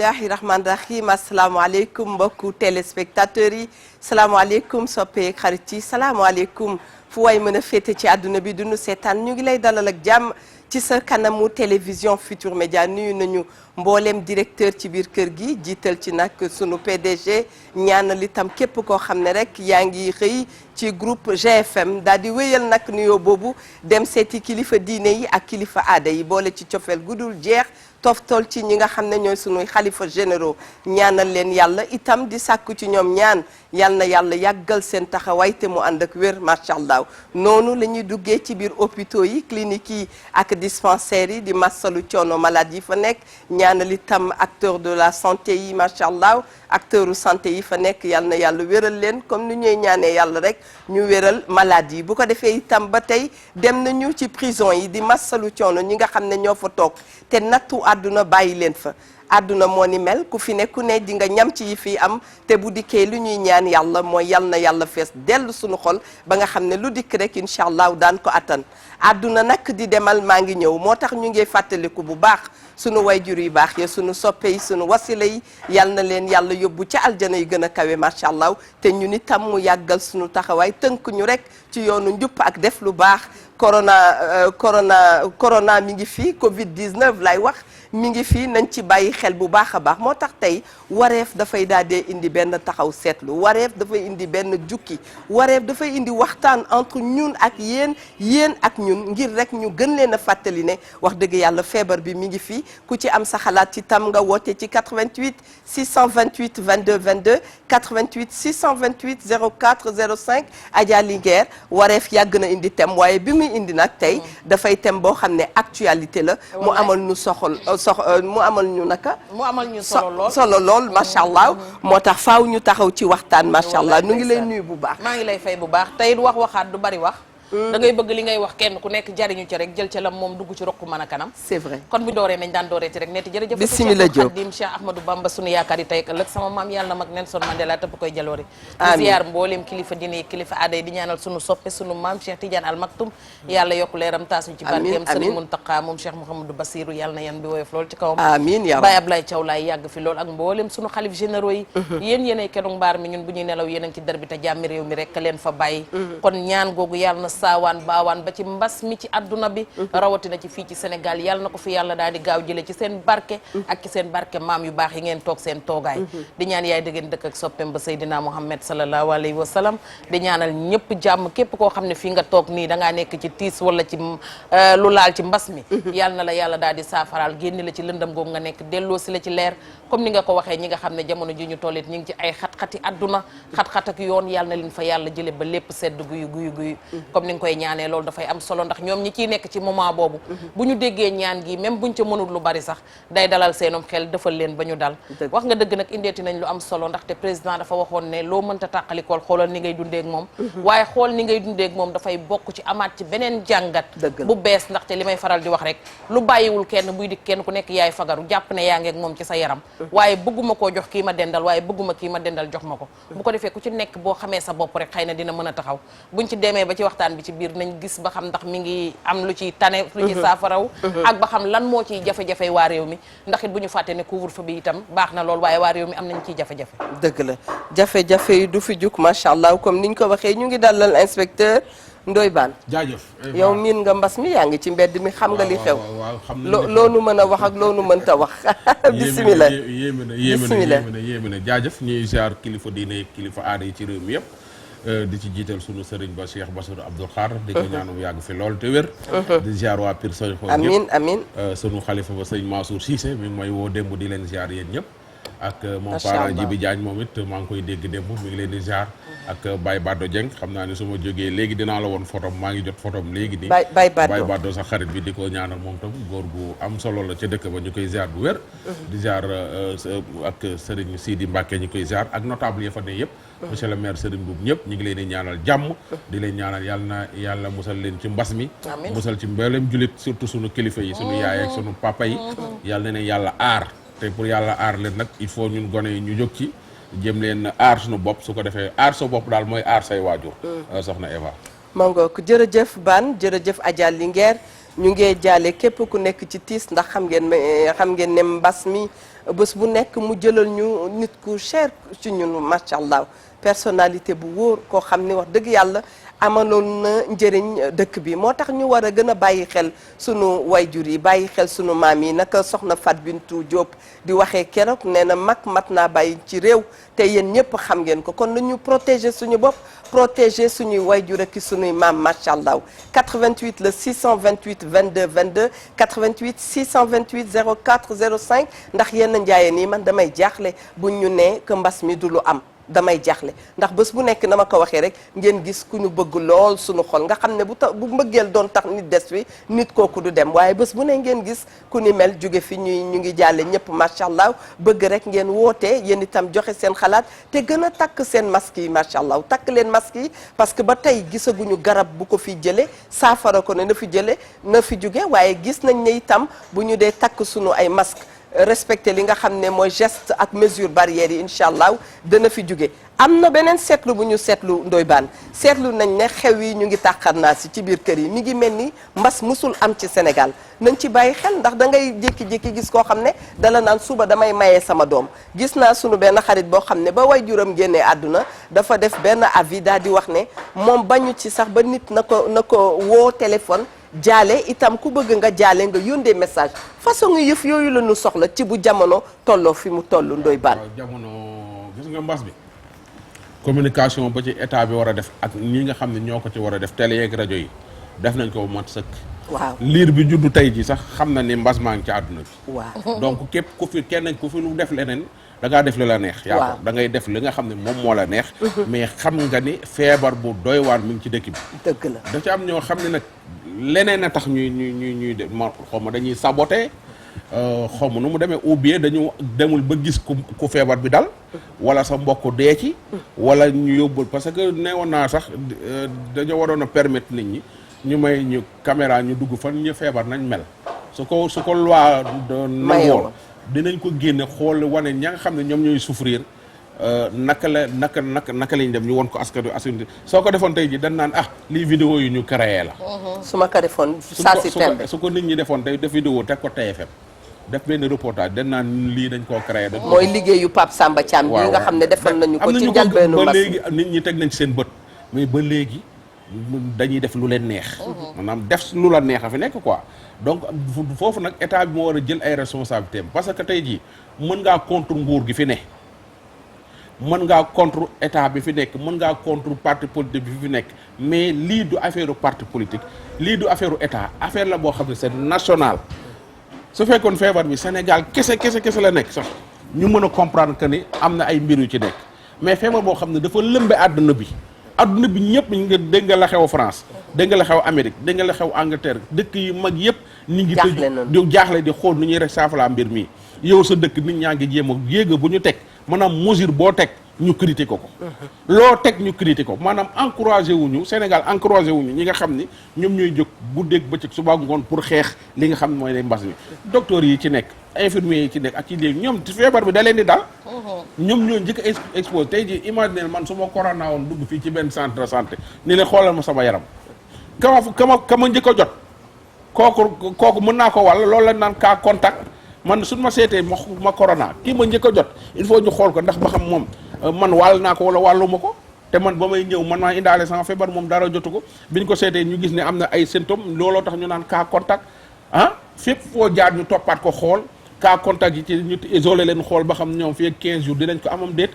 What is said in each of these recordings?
bismillahi rahmaani rahim asalaamaaleykum mbokku téléspectateurs yi salaamaaleykum soppeek xarit yi salaamaaleykum fu waay mën a féete ci àdduna bi dunu seetaan ñu ngi lay dalal ak jàmm ci sa kanamu télévision Futur Média nuyu nañu mboolem directeur ci biir kër gi jiital ci nag sunu PDG ñaanal itam képp koo xam ne rek yaa ngi xëy ci groupe GFM daal di wéyal nag nuyoo boobu dem seeti kilifa diine yi ak kilifa aada yi boole ci cofeel gudul jeex toftol ci ñi nga xam ne ñooy sunuy xalifa généraux ñaanal leen yàlla itam di sàkku ci ñoom ñaan yal na yàlla yàggal seen taxawaay te mu ànd ak wér macha allah noonu la ñuy duggee ci biir hôpitaux yi cliniques yi ak dispensaires yi di massalu coono malade yi fa nekk ñaanal itam acteur de la santé yi macha allah acteur santé yi fa nekk yal na yàlla wéral leen comme ni ñuy ñaanee yàlla rek ñu wéral malade yi bu ko defee itam ba tey dem nañu ci prison yi di massalu coono ñi nga xam ne ñoo fa toog te nattu àdduna bàyyi leen fa àdduna moo ni mel ku fi ne ku ne di nga ñam ci yi fii am te bu dikkee lu ñuy ñaan yàlla mooy yal na yàlla fees dellu suñu xol ba nga xam ne lu dikk rek incha allah daan ko attan àdduna nag di demal maa ngi ñëw moo tax ñu ngi fàttaliku bu baax sunu wayjur yu baax ya sunu soppe yi sunu wasila yi yal na leen yàlla yóbbu ca aljana yi gën a kawe macha allah te ñun itam mu yàggal sunu taxawaay tënk ñu rek ci yoonu njub ak def lu baax corona mi ngi fii Covid 19 lay wax mi ngi fii nañ ci bàyyi xel bu baax a baax moo tax tey wareef dafay daal di indi benn taxaw seetlu wareef dafay indi benn jukki wareef dafay indi waxtaan entre ñun ak yéen ak ñun ngir rek ñu gën leen a fàttali ne wax dëgg yàlla feebar bi mi ngi fii ku ci am sa xalaat ci tam nga woote ci 88 628 22 22 88 628 04 05 Adja Linguère wareef yàgg na indi thème waaye bi muy indi nag tey dafay thème boo xam ne actualité la mu amal ñu mu amal ñu naka mu amal ñu solo lool macha allah moo tax faaw ñu taxaw ci waxtaan macha allah nu ngi lay nuyu bu baax maa ngi lay fay bu baax tey waxaat du bari wax da ngay bëgg li ngay wax kenn ku nekk jariñu ci rek jël ca la moom dugg ci rokku mën a kanam c'est vrai kon bu dooree nañ daan dooreeti rek netti jërëjëf bismillah Diop Xadim Cheikh Ahmadou Bamba sunu yaakaar yi tey ak ëllëg sama maam yàlla mag Nelson Mandela tëpp koy jaloori di ziar mbooleem kilifa dine yi kilifa aada yi di ñaanal sunu soppe sunu maam Cheikh Tidiane Al Maktoum yàlla yokku leeram taas ñu ci barkeem Sëriñ Muntaqa moom Cheikh Mouhamadou Bassirou yàlla na yan bi woyof lool ci kawam amiin ya Baye Ablaye Thiaw laay yàgg fi lool ak mbooleem sunu xalif généraux yi yéen yéenay kenung mbaar mi ñun bu ñuy nelaw yéen a ngi ci der bi te jàmmi réew mi rek leen fa bàyyi kon ñaan googu yàlla na saawaan baawaan ba ci mbas mi ci adduna bi rawatina ci fii ci Sénégal yàlla na ko fi yàlla daal di gaaw jële ci seen barke ak ci seen barke maam yu baax yi ngeen toog seen toogaay di ñaan yaay dëggeen dëkk ak soppem ba Seydina Muhammad sallallahu alayhi wa sallam di ñaanal ñëpp jàmm képp koo xam ne fii nga toog nii dangaa nekk ci tiis wala ci lu laal ci mbas mi yàlla na la yàlla daal di saafaraal génni la ci lëndëm googu nga nekk delloo si la ci leer comme ni nga ko waxee ñi nga xam ne jamono ji ñu tollit ñi ngi ci ay xat-xati adduna xat-xat ak yoon yàlla na leen fa yàlla jële ba lépp sedd guyu comme ni nga koy ñaanee loolu dafay am solo ndax ñoom ñi ciy nekk ci moment boobu bu ñu déggee ñaan gi même buñ ca mënul lu bari sax day dalal seenum xel defal leen ba ñu dal wax nga dëgg nag indeeti nañ lu am solo ndaxte président dafa waxoon ne loo mënta tàqalikool xoolal ni ngay dundee ak moom waaye xool ni ngay dundee ak moom dafay bokk ci amaat ci beneen jàngat bu bees ndaxte li may faral di wax rek lu bàyyiwul kenn buy dik kenn ku nekk yaay fagaru jàpp ne yaa ngi ak moom ci sa yaram waaye bëgguma koo jox kii ma dendal waaye bëgguma kii ma dendal jox ma ko bu ko defee ku ci nekk boo xamee sa bopp rek xëy na dina mën a taxaw buñ ci demee ba ci waxtaan bi ci biir nañ gis ba xam ndax mi ngi am lu ci tane lu ci saafaraw ak ba xam lan moo ciy jafe-jafe waa réew mi ndax it bu ñu fàtte ne couvre-feu bi itam baax na lool waaye waa réew mi am nañ ciy jafe-jafe dëgg la jafe-jafe yi du fi jug macha allah comme niñ ko waxee ñu ngi dalal inspecteur Ndoye Bane jaajëf yow miin nga mbas mi yaa ngi ci mbedd mi xam nga li xew loonu mën a wax ak loonu mënta wax bismillah yéeme na jaajëf ñuy ziar kilifa diine kilifa aada yi ci réew mi yëpp di ci jiital sunu sëriñ ba Cheikh Bassirou Abdoul Khadr di ko ñaanum yàgg fi lool te wér di ziar waa Pire Soñ xool amiin sunu xalifa ba sëñ Mansour Cissé mi ngi may woo démb di leen ziar yéen ñëpp ak mon parent Djibi Diagne moom it maa ngi koy dégg démb mi ngi leen di ziar ak Baye Bado Dieng xam naa ne su ma jógee léegi dinaa la woon photom maa ngi jot photom léegi nii Baye Bado sa xarit bi di ko ñaanal moom tam góor gu am solo la ca dëkk ba ñu koy ziar bu wér di ziar ak Serigne Sidi Mbacke ñu koy ziar ak notable yi fa ne yëpp monsieur le maire Serigne Boub ñëpp ñu ngi leen di ñaanal jàmm di leen ñaanal yàlla na yàlla musal leen ci mbas mi musal ci mboolem julit surtout sunu kilifa yi sunu yaay ak sunu papa yi yàlla na ne yàlla aar te pour yàlla aar leen nag il faut ñun gone yi ñu jóg ci jëm leen aar suñu bopp su ko defee aar sa bopp daal mooy aar say waajur soxna Eva mango ko jërëjëf Bane jërëjëf Adja Linguère ñu ngee jaale képp ku nekk ci tiis ndax xam ngeen ne mbas mi bés bu nekk mu jëlal ñu nit ku cher ci ñun macha allah personnalité bu wóor koo xam ni wax dëgg yàlla amaloon na njëriñ dëkk bi moo tax ñu war a gën a bàyyi xel sunu wayjur yi bàyyi xel sunu maam yi naka soxna Fat Bintou Diop di waxee keroog nee na mag mat naa bàyyi ci réew te yéen ñëpp xam ngeen ko kon nañu protéger suñu bopp protéger suñuy wayjur ak suñuy maam macha allah 88 le 628 22 22 88 628 04 05 ndax yenn njaayeen yi man damay jaaxle buñ ñu nee que mbas mi du lu am. damay jaaxle ndax bés bu nekk na ma ko waxee rek ngeen gis ku ñu bëgg lool suñu xol nga xam ne bu mbëggeel doon tax nit des fi nit kooku du dem waaye bés bu ne ngeen gis ku ni mel jóge fi ñu ngi jàlle ñëpp macha allah bëgg rek ngeen wootee yéen itam joxe seen xalaat te gën a takk seen masque yi macha allah takk leen masque yi parce que ba tey gisaguñu garab bu ko fi jële saafara ko ne na fi jóge waaye gis nañ ne itam bu ñu dee takk suñu ay masque respecté li nga xam ne mooy geste ak mesure barrières yi incha allah dana fi jóge am na beneen seetlu bu ñu seetlu Ndoye Bane seetlu nañ ne xew yi ñu ngi tàqar naa si ci biir kër yi mi ngi mel ni mbas musul am ci Sénégal nañ ci bàyyi xel ndax da ngay jékki-jékki gis koo xam ne dala naan suba damay maye sama doom gis naa sunu benn xarit boo xam ne ba waajuram génnee àdduna dafa def benn avis daal di wax ne moom bañu ci sax ba nit na ko woo téléphone jaale itam ku bëgg nga jaale nga yóndee message façon yëf yooyu la ñu soxla ci bu jamono tolloo fi mu toll Ndoye Bane. waaw jamono gis nga mbas bi communication ba ci état bi war a def ak ñi nga xam ne ñoo ko ci war a def télé yeeg rajo yi def nañ ko bu mat sëkk. waaw liir bi juddu tey ji sax xam na ni mbas maa ngi ci àdduna bi. waaw donc képp ku fi lu def leneen da ngaa def li la neex. yaa ko da ngay def li nga xam ne moom moo la neex. mais xam nga ni feebar bu doy waar mi ngi ci dëkk bi. dëgg la da ci am ñoo xam ne nag leneen a tax ñuy xaw ma dañuy saboté xaw ma nu mu demee ou bien dañu demul ba gis ku feebar bi dal wala sa mbokk dee ci wala ñu yóbbul parce que neewoon naa sax dañoo waroon a permettre nit ñi ñu may ñu caméra ñu dugg fan ñu feebar nañ mel su ko loi nangoon dinañ ko génne xool wane ña nga xam ne ñoom ñooy souffrir naka lañ dem ñu won ko askan wi soo ko defoon tey ji dañ naan lii vidéo yi ñu créé la. su ma ko defoon saa si tembe su ko nit ñi defoon tey def vidéo teg ko TFM def benn reportage dañ naan lii dañ koo créé. mooy liggéeyu Pape Samba Thiam bi nga xam ne defal nañu ko ci njëlbeenu ba léegi nit ñi teg nañ ci seen bët mais ba léegi dañuy def lu leen neex. maanaam def lu la neex a fi nekk quoi. donc foofu nag état bi moo war a jël ay responsabilités parce que tey jii mën ngaa contre nguur gi fi ne. mën ngaa contre état bi fi nekk mën ngaa contre parti politique bi fi nekk mais lii du affaire parti politique lii du affaire état affaire la boo xam ne c'est national su fekkoon feebar bi Sénégal kese la nekk sax ñu mën a comprendre que ni am na ay mbir yu ci nekk mais feebar boo xam ne dafa lëmbe àdduna bi ñëpp ñu ngi dégg nga la xew France dégg nga la xew Amérique dégg nga la xew Angleterre dëkk yu mag yëpp ñu ngi tëj di jaaxle di xool nu ñuy rek saafara mbir mi yow sa dëkk nit ñaa ngi jéem a yéega bu ñu teg maanaam mesure boo teg ñu critiqué ko loo teg ñu critiqué ko maanaam encouragé wuñu Sénégal encouragé wuñu ñi nga xam ni ñoom ñooy jóg guddeeg bëccëg suba ngoon pour xeex li nga xam ne mooy lay mbas mi docteur yi ci nekk infirmier yi ci nekk ak ci léegi ñoom feebar bi da leen di dal ñoom ñoo njëkk a exposé tey ji imaginer man su ma corona woon dugg fii ci benn centre de santé ni leen xoolal ma sama yaram kama njëkk a jot kooku mën naa ko wàll loolu lañ naan cas contact man suñ ma seetee ma corona kii ma njëkk a jot il faut ñu xool ko ndax ba xam moom man wàll naa ko wala wàlluma ko te man ba may ñëw man maa indaale sama feebar moom dara jotu ko biñ ko seetee ñu gis ne am na ay symptômes looloo tax ñu naan cas contact fépp foo jaar ñu toppaat ko xool cas contact yi ci ñu isolé leen xool ba xam ñoom fii ak 15 jours dinañ ko amam déet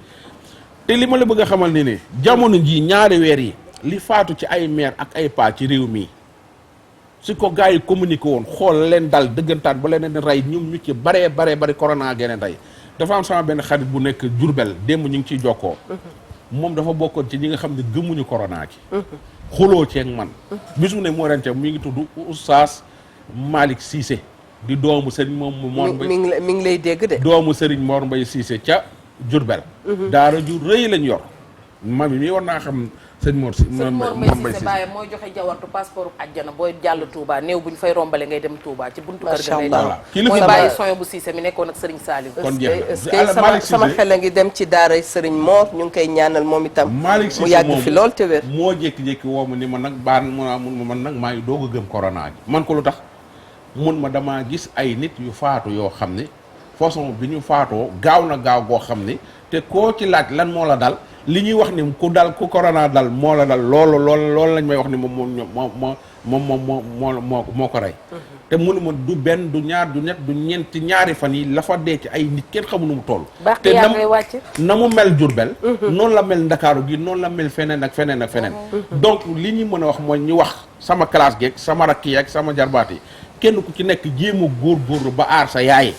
te li ma la bëgg a xamal ni ne jamono jii ñaari weer yi li faatu ci ay maire ak ay paa ci réew mi su ko gars yi communiqué woon xool leen dal dëggantaan ba leneen di rey ñoom ñu ci bare corona geneen rey dafa am sama benn xarit bu nekk Jurbel démb ñu ngi ciy jokkoo moom dafa bokkoon ci ñi nga xam ne gëmuñu corona ci xuloo ceeg man bisu ne moo rente mi ngi tudd Oustaz Malick Cissé di doomu Serigne moom Mor Mbaye mi ngi lay dégg de doomu Serigne Mor Mbaye Cissé ca Jurbel daara ju rëy lañ yor mami mi war naa xam sëñ Mor Mbaye Cissé Baye mooy joxe jawartu passeport àjjana booy jàll Touba néew bu ñu fay rombale ngay dem Touba ci buntu kër ga ngay dem mooy Baye Soyo bu Cissé mi nekkoon ak Serigne Saliou kon jeex sama xel a ngi dem ci daaray Serigne Mor ñu ngi koy ñaanal moom itam mu yàgg fi lool te wér moo jékki-jékki woo ma ni ma nag baan mun man nag maa ngi doog a gëm corona gi man ko lu tax mun ma damaa gis ay nit yu faatu yoo xam ne façon bi ñu faatoo gaaw na gaaw goo xam ne te koo ci laaj lan moo la dal li ñuy wax ni ku corona dal moo la dal loolu lañ may wax ni moo ko rey te mënu ma du benn du ñaar du ñett du ñeenti ñaari fan yi la fa dee ci ay nit kenn xamu nu mu toll te na mu mel Jurbel noonu la mel Ndakaaru gi noonu la mel feneen ak feneen ak feneen donc li ñu mën a wax mooy ñu wax sama classe geeg sama rakk yi ak sama jarbaat yi kenn ku ci nekk jéem a góorgóorlu ba aar sa yaay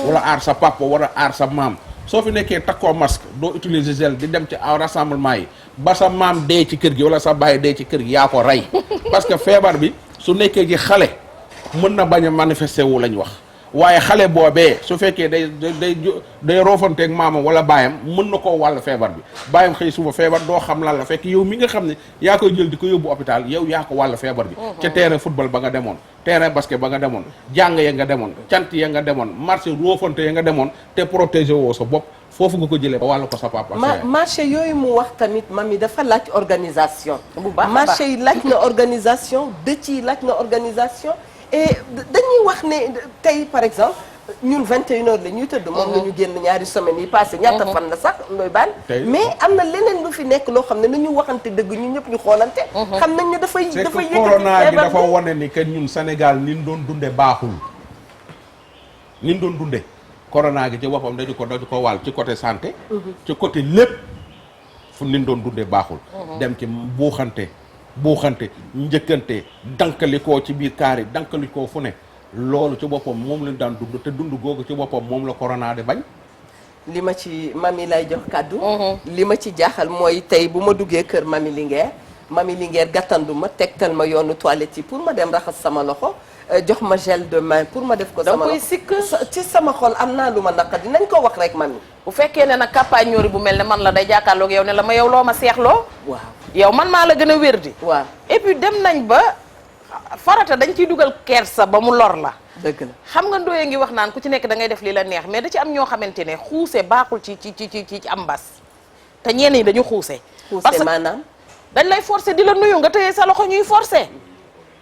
wala aar sa papa wala aar sa maam soo fi nekkee takkoo masque doo utiliser gel di dem ci rassemblement yi ba sa maam dee ci kër gi wala sa baay dee ci kër gi yaa ko rey parce que feebar bi su nekkee ci xale mën na bañ a manifester wu lañ wax waaye xale boobee su fekkee day roofanteeg maamam wala baayam mën na koo wàll feebar bi baayam xëy suba feebar doo xam lan la fekk yow mi nga xam ne yaa koy jël di ko yóbbu hôpital yow yaa ko wàll feebar bi ca terrain football ba nga demoon terrain basket ba nga demoon jàng ya nga demoon cant ya nga demoon marché roofante ya nga demoon te protéger woo sa bopp foofu nga ko jëlee ba wàllu ko sa papa marché yooyu mu wax tamit mami dafa laaj organisation bu baax marché yi laaj na organisation dëcc yi laaj na organisation et dañuy wax ne tey par exemple ñun 21h la ñuy tëdd moom la ñu génn ñaari semaines yi passé ñaata fan la sax ndoy baan mais am na leneen lu fi nekk loo xam ne nañu waxante dëgg ñun ñëpp ñu xoolante xam nañ ne dafay yëkkati corona gi dafa wane ni que ñun Sénégal nin doon dunde baaxul nin doon dunde corona gi ci boppam dañu ko wàll ci côté santé ci côté lépp fu nin doon dunde baaxul dem ci buuxante njëkkante dankalikoo ci biir kaar yi dankalikoo fu ne loolu ci boppam moom lañ daan dund te dund googu ci boppam moom la corona di bañ li ma ci mami lay jox kàddu li ma ci jaaxal mooy tey bu ma duggee kër mami Linguère gàttandu ma tegtal ma yoonu toilette yi pour ma dem raxas sama loxo jox ma gel de main pour ma def ko sama koy sikk ci sama xol am naa lu ma naqari dinañ ko wax rek mami bu fekkee ne nag campagne bu mel ne man la day jàkkaarloog yow ne la ma yow loo ma seexloo waaw yow man maa la gën a wér di waaw et puis dem nañ ba farata dañ ciy dugal kersa ba mu lor la dëgg la xam nga ndooyee ngi wax naan ku ci nekk da ngay def li la neex mais da ci am ñoo xamante ne xuuse baaxul ci am mbas te ñenn ñi dañu xuuse parce que maanaam dañ lay forcer di la nuyu nga tëyee sa loxo ñuy forcer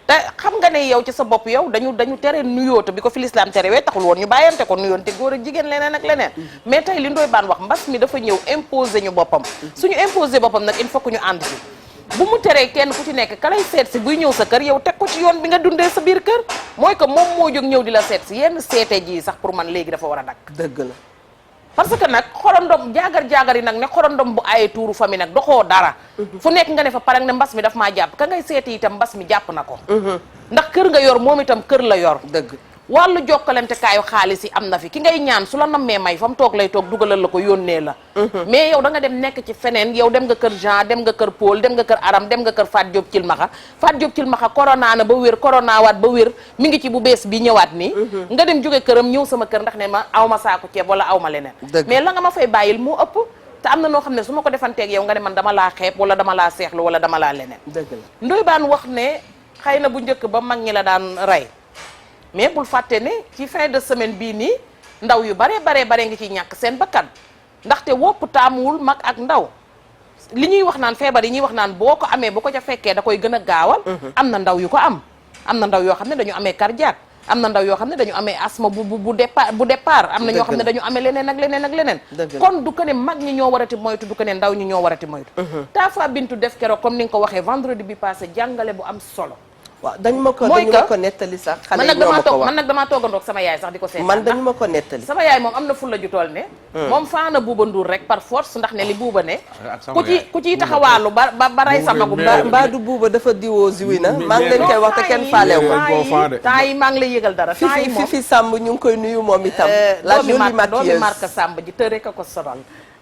te xam nga ne yow ci sa bopp yow dañu tere nuyoo te bi ko fi lislaam tere wee taxul woon ñu bàyyante ko nuyoon te góor ak jigéen leneen ak leneen mais tey li Ndoye Bane wax mbas mi dafa ñëw imposer ñu boppam suñu imposer boppam nag il faut que ñu ànd ci bu mu teree kenn ku ci nekk ka lay seet si buy ñëw sa kër yow teg ko ci yoon bi nga dundee sa biir kër mooy que moom moo jóg ñëw di la seet si yenn seete ji sax pour man léegi dafa war a dakk dëgg la parce que nag xorondom jaagar yi nag ne xorondom bu aaye tuuru fa mi nag doxoo dara fu nekk nga ne fa parang ne mbas mi daf maa jàpp ka ngay seeti itam mbas mi jàpp na ko ndax kër nga yor moom itam kër la yor dëgg wàllu jokkalante kaayu xaalis yi am na fi ki ngay ñaan su la nammee may fa mu toog lay toog dugalal la ko yónnee la mais yow da nga dem nekk ci feneen yow dem nga kër Jean dem nga kër Paul dem nga kër Aram dem nga kër Fat Diop Cilmaxa corona na ba wér corona waat ba wér mi ngi ci bu bees bi ñëwaat nii nga dem jóge këram ñëw sama kër ndax ne ma aw ma saako ceeb wala aw ma leneen mais la nga ma fay bàyyil moo ëpp te am na noo xam ne su ma ko defanteeg yow nga ne man dama laa xeeb wala dama laa seexlu wala dama laa leneen dëgg la Ndoye Bane wax ne xëy na bu njëkk ba mag ñi la daan rey mais bul fàtte ne ci fin de semaine bii nii ndaw yu bare ngi ciy ñàkk seen bakkan ndaxte wopp taamuwul mag ak ndaw li ñuy wax naan feebar yi ñuy wax naan boo ko amee bu ko ca fekkee da koy gën a gaawal am na ndaw yu ko am na ndaw yoo xam ne dañu amee cardiaque am na ndaw yoo xam ne dañu amee asthme bu départ am na ñoo xam ne dañu amee leneen ak leneen kon du ko ne mag ñi ñoo warati moytu du ko ne ndaw ñi ñoo warati moytu Tafa Bintu def keroog comme ni nga ko waxee vendredi bi passé jàngale bu am solo waaw dañu ma ko nettali sax xale yi ñoo ma ko wax man nag damaa toogandoog sama yaay sax di ko seetaan man dañu ma ko nettali sama yaay moom am na fulla ju tool ne moom faana Buuba Nduur rek par force ndax ne li Buuba ne ku ciy taxawaalu ba rey sa magum mbaa du Buuba dafa diwoo ziwi na maa ngi leen koy wax te kenn faalew ko temps yi maa ngi lay yëgal dara temps yi moom Fifi Samb ñu ngi koy nuyu moom itam la jolie maquilleuse doomi marque Samb ji tëre ka ko sonal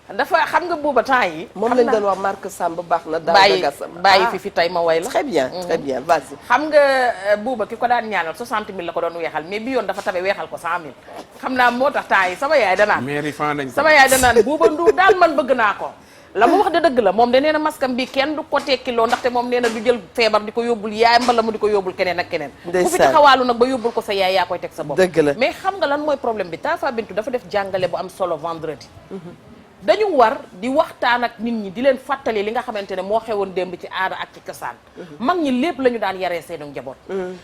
dafa xam nga Buuba temps yi moom lañ doon wax marque Samb baax na bàyyi fi tey ma way la très bien vas-y xam nga Buuba ki ko daan ñaanal 60 000 la ko doon weexal mais bi yoon dafa tabe weexal ko 100 000 xam naa moo tax temps yi sama yaay danaan Buuba Nduur daal man bëgg naa ko la mu wax de dëgg la moom de nee na maskam bi kenn du ko tekkiloo ndaxte moom nee na du jël feebar di ko yóbbul yaay mbala mu di ko yóbbul keneen ak keneen ku fi taxawaalu nag ba yóbbul ko sa yaay yaa koy teg sa bopp dëgg la mais xam nga lan mooy problème bi Tafa Bintu dafa def jàngale bu am solo vendredi dañu war di waxtaan ak nit ñi di leen fàttali li nga xamante ne moo xewoon démb ci aada ak ci cosaan mag ñi lépp la ñu daan yaree seenu njaboot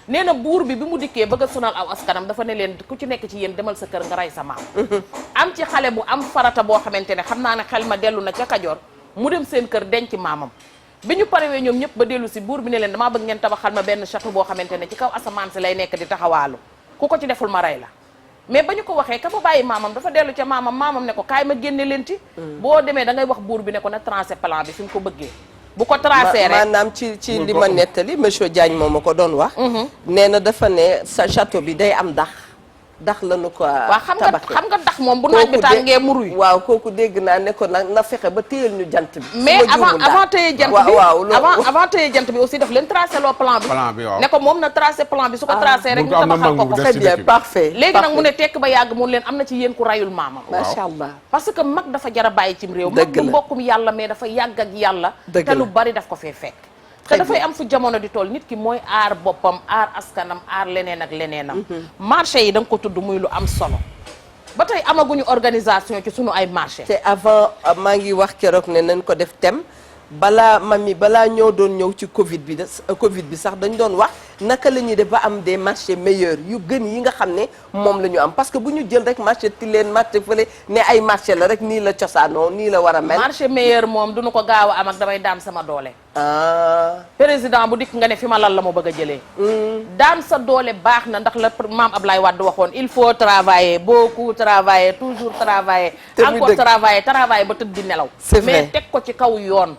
nee na buur bi mu dikkee bëgg a sonal aw askanam dafa ne leen ku ci nekk ci yéen demal sa kër nga rey sa maam am ci xale bu am farata boo xamante ne xam naa ne xel ma dellu na ca Kajoor mu dem seen kër denc maamam bi ñu parewee ñoom ñëpp ba dellu si buur bi ne leen damaa bëgg ngeen tabaxal ma benn château boo xamante ne ci kaw asamaan si lay nekk di taxawaalu ku ko ci deful ma rey la mais ba ñu ko waxee ka fa bàyyi maamam dafa dellu ca maamam ne ko kaay ma génne leen ci boo demee da ngay wax buur bi ne ko na tracé plan bi fi mu ko bëggee bu ko tracé rek maanaam ci li ma nettali monsieur Diagne moom ma ko doon wax nee na dafa ne sa château bi day am dax lañu ko waaw xam nga dax moom bu naaj bi tàngee mu ruy waaw kooku dégg naa ne ko na fexe ba téyel ñu jant bi mais avant téye jant bi avant téye jant bi aussi daf leen tracé loo plan bi ne ko moom na tracé plan bi su ko tracé rek ñu tabaxal ko très bien parfait léegi nag mu ne tekk ba yàgg mun leen am na ci yéen ku rayul maamam macha allah parce que mag dafa jar a bàyyi cim réew mag du mbokkum yàlla mais dafa yàgg ak yàlla te lu bari daf ko fee fekk te dafay am fu jamono di toll nit ki mooy aar boppam aar askanam aar leneen ak leneenam marché yi da nga ko tudd muy lu am solo ba tey amaguñu organisation ci sunu ay marché te avant maa ngi wax keroog ne nañ ko def thème balaa ñoo doon ñëw ci Covid bi sax dañ doon wax naka la ñuy def ba am des marchés meilleurs yu gën yi nga xam ne moom la ñu am parce que bu ñu jël rek marché Tilène marché fële ne ay marché la rek nii la cosaanoo nii la war a mel. marché meilleur moom duñu ko gaaw a am ak damay daan sama doole. président bu dikk nga ne fi ma lal la ma bëgg a jëlee. daan sa doole baax na ndax la maam Ablaye Wade waxoon il faut travailler beaucoup travailler toujours travailler. encore travailler ba tëdd di nelaw. c'est vrai mais teg ko ci kaw yoon.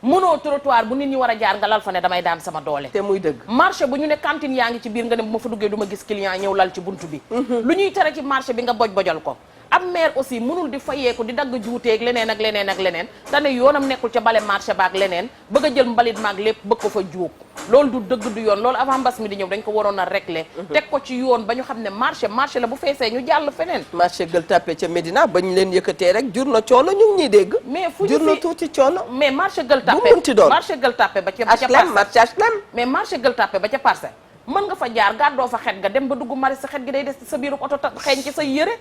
mënoo trottoir bu nit ñi war a jaar nga lal fa ne damay daan sama doole. te muy dëgg. marché bu ñu ne cantine yaa ngi ci biir nga ne bu ma fa duggee du ma gis client ñëw lal ci buntu bi. lu ñuy tere ci marché bi nga bojal ko. am maire aussi mënul di fayeeku di dagg juuteeg leneen ak leneen ak leneen te ne yoonam nekkul ca bale marché baak leneen bëgg a jël mbalit maag lépp bëgg ko fa juug loolu du dëgg du yoon loolu avant mbas mi di ñëw dañ ko waroon a régler. teg ko ci yoon ba ñu xam ne marché la bu feesee ñu jàll feneen. marché Gueule Tapée ca Médina ba ñu leen yëkkatee rek jur na coono ñu ngi ñuy dégg. mais fu ñu jur na tuuti coono. mais marché Gueule Tapée bu mënti doon marché Gueule Tapée ba ca HLM marché HLM. mais marché Gueule Tapée ba ca Parcelles mën nga fa jaar gàddoo fa xet ga dem ba dugg mari sa xet gi day des sa biiru oto xeeñ ci sa yére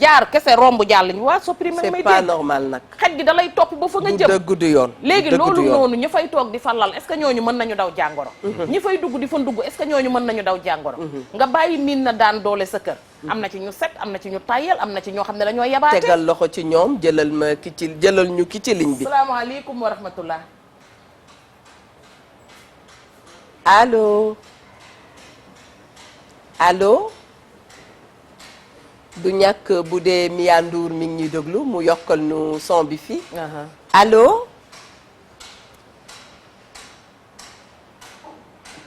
jaar kese romb jàll ñu waa supprimer may c'est pas normal nag. xet gi da lay topp ba fa nga jëm dëgg du yoon. léegi loolu noonu ñi fay toog di fa lal est-ce que ñooñu mën nañu daw jàngoro. ñi fay dugg di fa dugg est-ce que ñooñu mën nañu daw jàngoro. nga bàyyi miin na daan doole sa kër. am na ci ñu set am na ci ñu tayel am na ci ñoo xam ne dañoo yabaate. tegal loxo ci ñoom jëlal ñu ki ci ligne bi. salaamaaleykum wa rahmatullah. allo allo. du ñàkk bu dee Mia Ndour mi ngi ñuy déglu mu yokkal nu son bi fii. allo.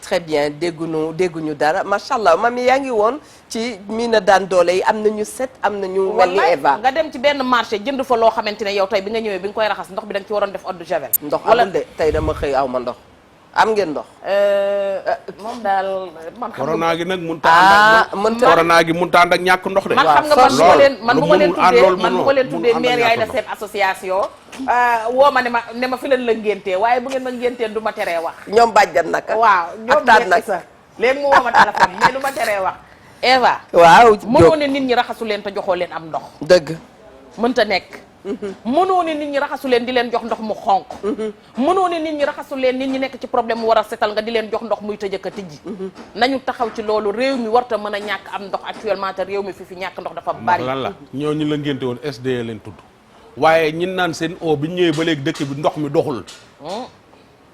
très bien dégguñu dara macha allah mami yaa ngi woon ci mii na daan doole yi am nañu set am nañu. mel ni Eva nga dem ci benn marché jënd fa loo xamante ne yow tey bi nga ñëwee bi nga koy raxas ndox bi da nga ci waroon def eau de javel. ndox amul de tey dama xëy aw ma ndox. am ngeen ndox. moom daal man xam corona gi nag corona gi mënut a ànd ak ñàkk ndox de. man xam nga man bu ma leen tuddee maire yaay def seen association. woo ma ne ma fi leen la ngéntee waaye bu ngeen ma ngéntee du ma teree wax. ñoom bàjjan nag. waaw ñoom nag sax léegi mu woo ma téléphone mais du ma teree wax. Eva. waaw mënoo ne nit ñi raxasu leen te joxoo leen am ndox. dëgg. mënta nekk. mënoo ne nit ñi raxasu leen di leen jox ndox mu xonq. mënoo ne nit ñi raxasu leen nit ñi nekk ci problème mu war a setal nga di leen jox ndox muy tëjëk a tijji. nañu taxaw ci loolu réew mi warta mën a ñàkk am ndox actuellement te réew mi fi ñàkk ndox dafa bari. lan la ñooñu la ngénte woon SDE leen tudd waaye ñin naan seen eau bi ñëwee ba léegi dëkk bi ndox mi doxul.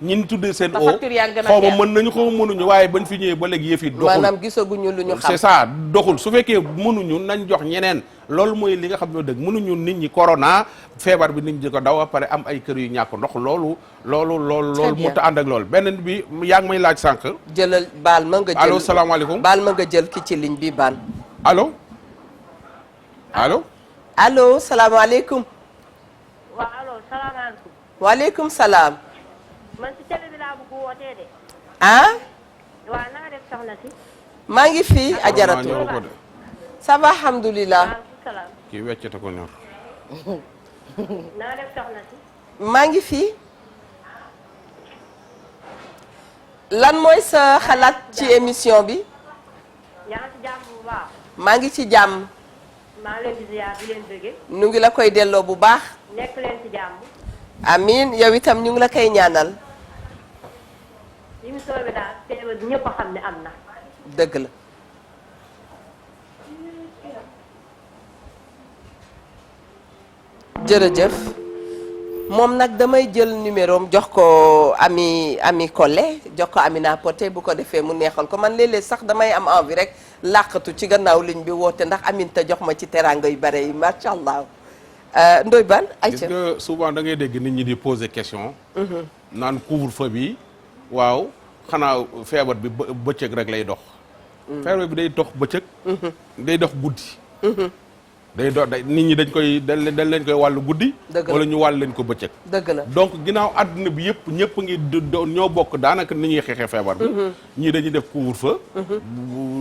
ñin tuddee seen eau xaw ma mën nañu xaw ma mënuñu waaye bañ fi ñëwee ba léegi yëf yi doxul. maanaam gisaguñu lu ñu xam. c'est ça doxul su fekkee mënuñu nañ jox ñeneen loolu mooy li nga xam ne dëgg mënuñu nit ñi corona feebar bi nit ñi di ko daw ba pare am ay kër yu ñàkk ndox loolu mënut a ànd ak loolu beneen bi yaa ngi may laaj sànq. jëlal baal ma nga jël allo salaamaaleykum. baal ma nga jël ki ci ligne bi baal. allo allo. allo salaamaaleykum. waaw allo salaamaaleykum. waaleykum salaam. man si télé bi laa bëgg wootee de. ah. waaw na nga def soxna si. maa ngi fii ajaratu. ça va alhamdulilah. waaleykum salaam. kii weccete ko ñor. na nga def soxna si. maa ngi fii. lan mooy sa xalaat ci émission bi. yaa ngi ci jàmm bu baax. maa ngi ci jàmm. maa ngi leen di ziar di leen bëgge. nu ngi la koy delloo bu baax. nekk leen ci jàmm. amiin yow itam ñu ngi la koy ñaanal. émission bi daal feebar bi ñëpp a xam ne am na. dëgg la. jërëjëf moom nag damay jël numéro am jox ko ami Collé jox ko Amina Poté bu ko defee mu neexal ko man léeg-léeg sax damay am envie rek làqatu ci gannaaw ligne bi woote ndax Aminta jox ma ci teraanga yu bare yi macha allah. Ndoye Bane ay gis nga souvent da ngay dégg nit ñi di poser question. naan couvre-feu bi waaw xanaa feebar bi bëccëg rek lay dox. feebar bi day dox bëccëg. day dox guddi. day dox nit ñi dañ leen koy wàllu guddi. wala ñu wàll leen ko bëccëg. dëgg la donc ginnaaw àdduna bi yëpp ñëpp ngi ñoo bokk daanaka ni ñuy xeexee feebar bi. ñii dañuy def couvre-feu.